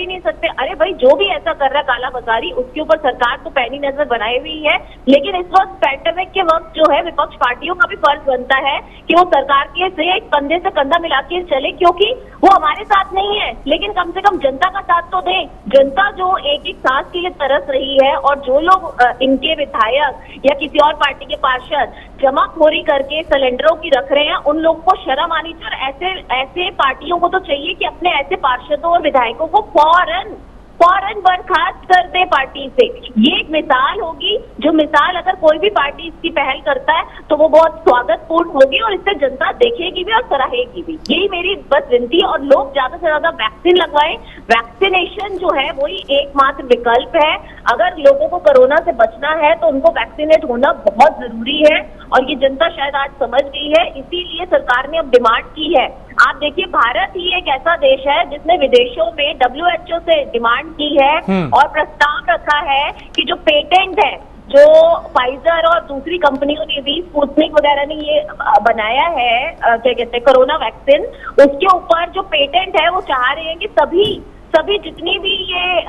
नहीं सकते। अरे भाई, जो भी ऐसा कर रहा है काला बाजारी, उसके ऊपर सरकार तो पैनी नजर बनाई हुई है। लेकिन इस वक्त पैंडेमिक के वक्त जो है विपक्ष पार्टियों का भी फर्ज बनता है कि वो सरकार के से एक कंधे से कंधा मिला के चले, क्योंकि वो हमारे साथ नहीं है लेकिन कम से कम जनता का साथ तो दें। जनता जो एक एक सांस के लिए तरस रही है, और जो लोग इनके विधायक या किसी और पार्टी के पार्षद जमाखोरी करके सिलेंडरों की रख रहे हैं, उन लोगों को शर्म आनी चाहिए। और ऐसे पार्टियों को तो चाहिए कि अपने ऐसे पार्षदों और विधायकों को फौरन बर्खास्त कर दे पार्टी से। ये एक मिसाल होगी, जो मिसाल अगर कोई भी पार्टी इसकी पहल करता है तो वो बहुत स्वागतपूर्ण होगी और इससे जनता देखेगी भी और सराहेगी भी। यही मेरी बस विनती है। और लोग ज्यादा से ज्यादा वैक्सीन लगवाएं। वैक्सीनेशन जो है वही एकमात्र विकल्प है। अगर लोगों को कोरोना से बचना है तो उनको वैक्सीनेट होना बहुत जरूरी है, और ये जनता शायद आज समझ गई है। इसीलिए सरकार ने अब डिमांड की है। आप देखिए, भारत ही एक ऐसा देश है जिसने विदेशों में WHO से डिमांड की है और प्रस्ताव रखा है कि जो पेटेंट है, जो फाइजर और दूसरी कंपनियों ने भी, स्पुतनिक वगैरह ने ये बनाया है, क्या कहते हैं, कोरोना वैक्सीन, उसके ऊपर जो पेटेंट है वो चाह रहे हैं कि सभी जितनी भी ये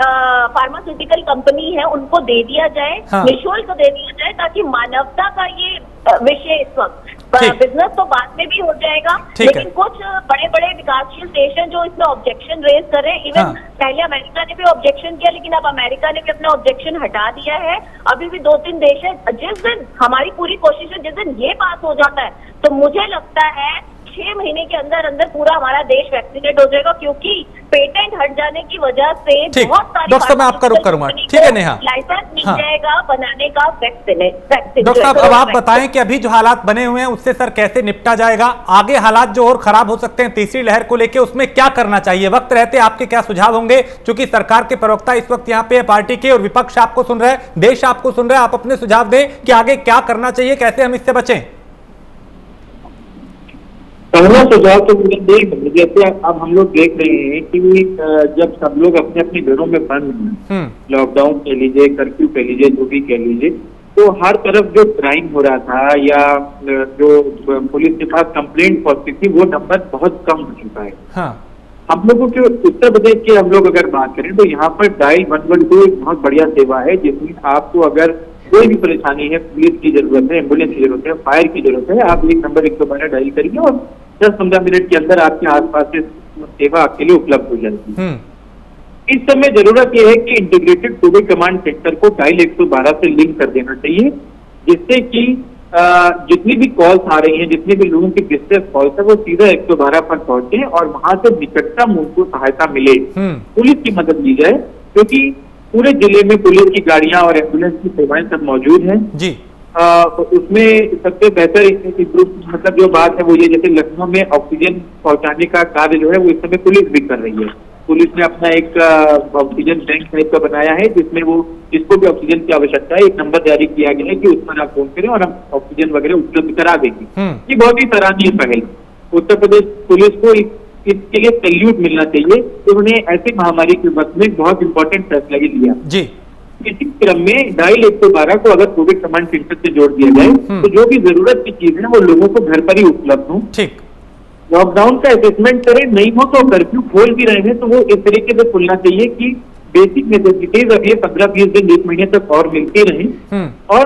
फार्मास्यूटिकल कंपनी है उनको दे दिया जाए, निःशुल्क दे दिया जाए, ताकि मानवता का ये विषय इस वक्त, बिजनेस तो बाद में भी हो जाएगा, लेकिन कुछ बड़े बड़े विकासशील देश हैं जो इसमें ऑब्जेक्शन रेज कर रहे हैं। इवन पहले अमेरिका ने भी ऑब्जेक्शन किया, लेकिन अब अमेरिका ने भी अपना ऑब्जेक्शन हटा दिया है। अभी भी 2-3 देश है। जिस दिन हमारी पूरी कोशिश है, जिस दिन ये पास हो जाता है, तो मुझे लगता है 6 महीने के अंदर पूरा हमारा देश वैक्सीनेट हो जाएगा, क्योंकि पेटेंट हट जाने की वजह से बहुत सारी डॉक्टर साहब मैं आपका रुख करूंगा। ठीक है नेहा, लाइसेंस मिल जाएगा बनाने का वैक्सीन। डॉक्टर साहब अब आप बताएं कि अभी जो हालात बने हुए हैं उससे सर कैसे निपटा जाएगा, आगे हालात जो और खराब हो सकते हैं तीसरी लहर को लेकर, उसमें क्या करना चाहिए? वक्त रहते आपके क्या सुझाव होंगे, क्योंकि सरकार के प्रवक्ता इस वक्त यहाँ पे पार्टी के, और विपक्ष आपको सुन रहा है, देश आपको सुन रहा है। आप अपने सुझाव दें कि आगे क्या करना चाहिए, कैसे हम इससे बचें। पहला सुझाव तो मुझे जैसे अब हम लोग देख रहे हैं कि जब सब लोग अपने अपने घरों में बंद हैं, लॉकडाउन कह लीजिए, कर्फ्यू कह लीजिए, जो भी कह लीजिए, तो हर तरफ जो क्राइम हो रहा था या जो पुलिस के पास कंप्लेंट पहुंचती थी, वो नंबर बहुत कम हो चुका है। हम लोगों के उत्तर प्रदेश के हम लोग अगर बात करें तो यहाँ पर डायल 112 एक बहुत बढ़िया सेवा है, जिसमें आपको अगर कोई भी परेशानी है, पुलिस की जरूरत है, एम्बुलेंस की जरूरत है, फायर की जरूरत है, आप एक नंबर 112 डायल करिए और 10-15 मिनट के अंदर आपके आसपास से सेवा आपके लिए उपलब्ध हो जाती है। इस समय जरूरत यह है कि इंटीग्रेटेड कोविड कमांड सेंटर को डायल 112 से लिंक कर देना चाहिए, जिससे कि जितनी भी कॉल्स आ रही हैं, जितने भी लोगों की डिस्ट्रेस कॉल्स है, वो सीधा 112 पर पहुंचे और वहां से निकटतम उनको सहायता मिले, पुलिस की मदद ली जाए, क्योंकि पूरे जिले में पुलिस की गाड़ियां और एम्बुलेंस की सेवाएं सब मौजूद हैं जी। उसमें सबसे बेहतर मतलब जो बात है वो ये, जैसे लखनऊ में ऑक्सीजन पहुंचाने का कार्य जो है वो इस समय पुलिस भी कर रही है। पुलिस ने अपना एक ऑक्सीजन बैंक टाइप का बनाया है, जिसमें वो जिसको भी ऑक्सीजन की आवश्यकता है, एक नंबर जारी किया गया है कि उस पर आप फोन करें और हम ऑक्सीजन वगैरह उपलब्ध करा देंगे। ये बहुत ही सराहनीय पहल। उत्तर प्रदेश पुलिस को इसके लिए सैल्यूट मिलना चाहिए, उन्होंने ऐसी महामारी के वक्त में बहुत इंपॉर्टेंट फैसला ही लिया जी। इसी क्रम में डायल 112 को अगर कोविड कमांड सेंटर से जोड़ दिया जाए तो जो भी जरूरत की चीज है वो लोगों को घर पर ही उपलब्ध हो। ठीक, लॉकडाउन का असेसमेंट करें, नहीं हो तो कर्फ्यू खोल भी रहे हैं तो वो इस तरीके से खुलना चाहिए कि बेसिक नेसेसिटीज अब ये 15-20 दिन 1 महीने तक और मिलती रहे, और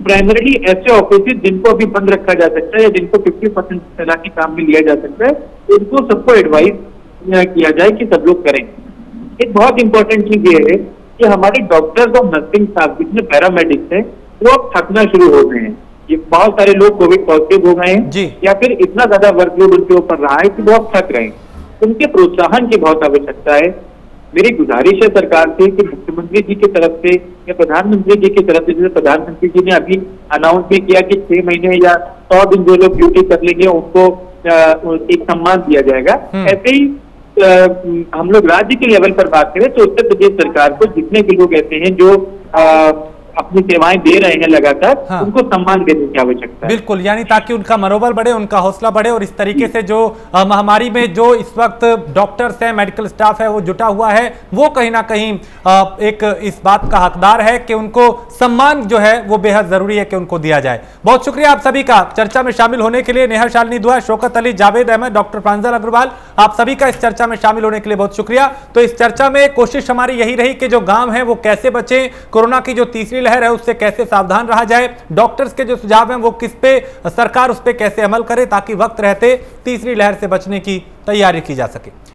प्राइमरीली ऐसे ऑफिस जिनको अभी बंद रखा जा सकता है या जिनको 50% सलाह काम में लिया जा सकता है, उनको सबको एडवाइस किया जाए कि सब लोग करें। एक बहुत इंपॉर्टेंट चीज ये है कि हमारे डॉक्टर्स और नर्सिंग स्टाफ जितने पैरामेडिक्स हैं वो अब थकना शुरू हो गए हैं। ये बहुत सारे लोग कोविड पॉजिटिव हो गए हैं या फिर इतना ज्यादा वर्कलोड उनके ऊपर रहा है कि बहुत थक रहे हैं, उनके प्रोत्साहन की बहुत आवश्यकता है। मेरी गुजारिश है सरकार से कि मुख्यमंत्री जी की तरफ से या प्रधानमंत्री जी की तरफ से, जैसे प्रधानमंत्री जी ने अभी अनाउंस भी किया कि 6 महीने या 100 दिन जो लोग ड्यूटी कर लेंगे उनको एक सम्मान दिया जाएगा, ऐसे ही हम लोग राज्य के लेवल पर बात करें तो उत्तर प्रदेश सरकार को जितने भी लोग ऐसे हैं जो अपनी सेवाएं दे रहे हैं लगातार, उनको सम्मान देने की की आवश्यकता है। बिल्कुल, यानी ताकि उनका मनोबल बढ़े, उनका हौसला बढ़े और इस तरीके से जो महामारी में जो इस वक्त डॉक्टर्स हैं, मेडिकल स्टाफ है, वो जुटा हुआ है, वो कहीं ना कहीं एक इस बात का हकदार है कि उनको सम्मान जो है वो बेहद जरूरी है कि उनको दिया जाए। बहुत शुक्रिया आप सभी का चर्चा में शामिल होने के लिए। नेहा शालिनी दुआ, शौकत अली, जावेद अहमद, डॉक्टर प्रांजल अग्रवाल, आप सभी का इस चर्चा में शामिल होने के लिए बहुत शुक्रिया। तो इस चर्चा में कोशिश हमारी यही रही कि जो गांव है वो कैसे बचे, कोरोना की जो तीसरी लहर है उससे कैसे सावधान रहा जाए, डॉक्टर्स के जो सुझाव हैं वो किस पे सरकार उस पे कैसे अमल करे ताकि वक्त रहते तीसरी लहर से बचने की तैयारी की जा सके।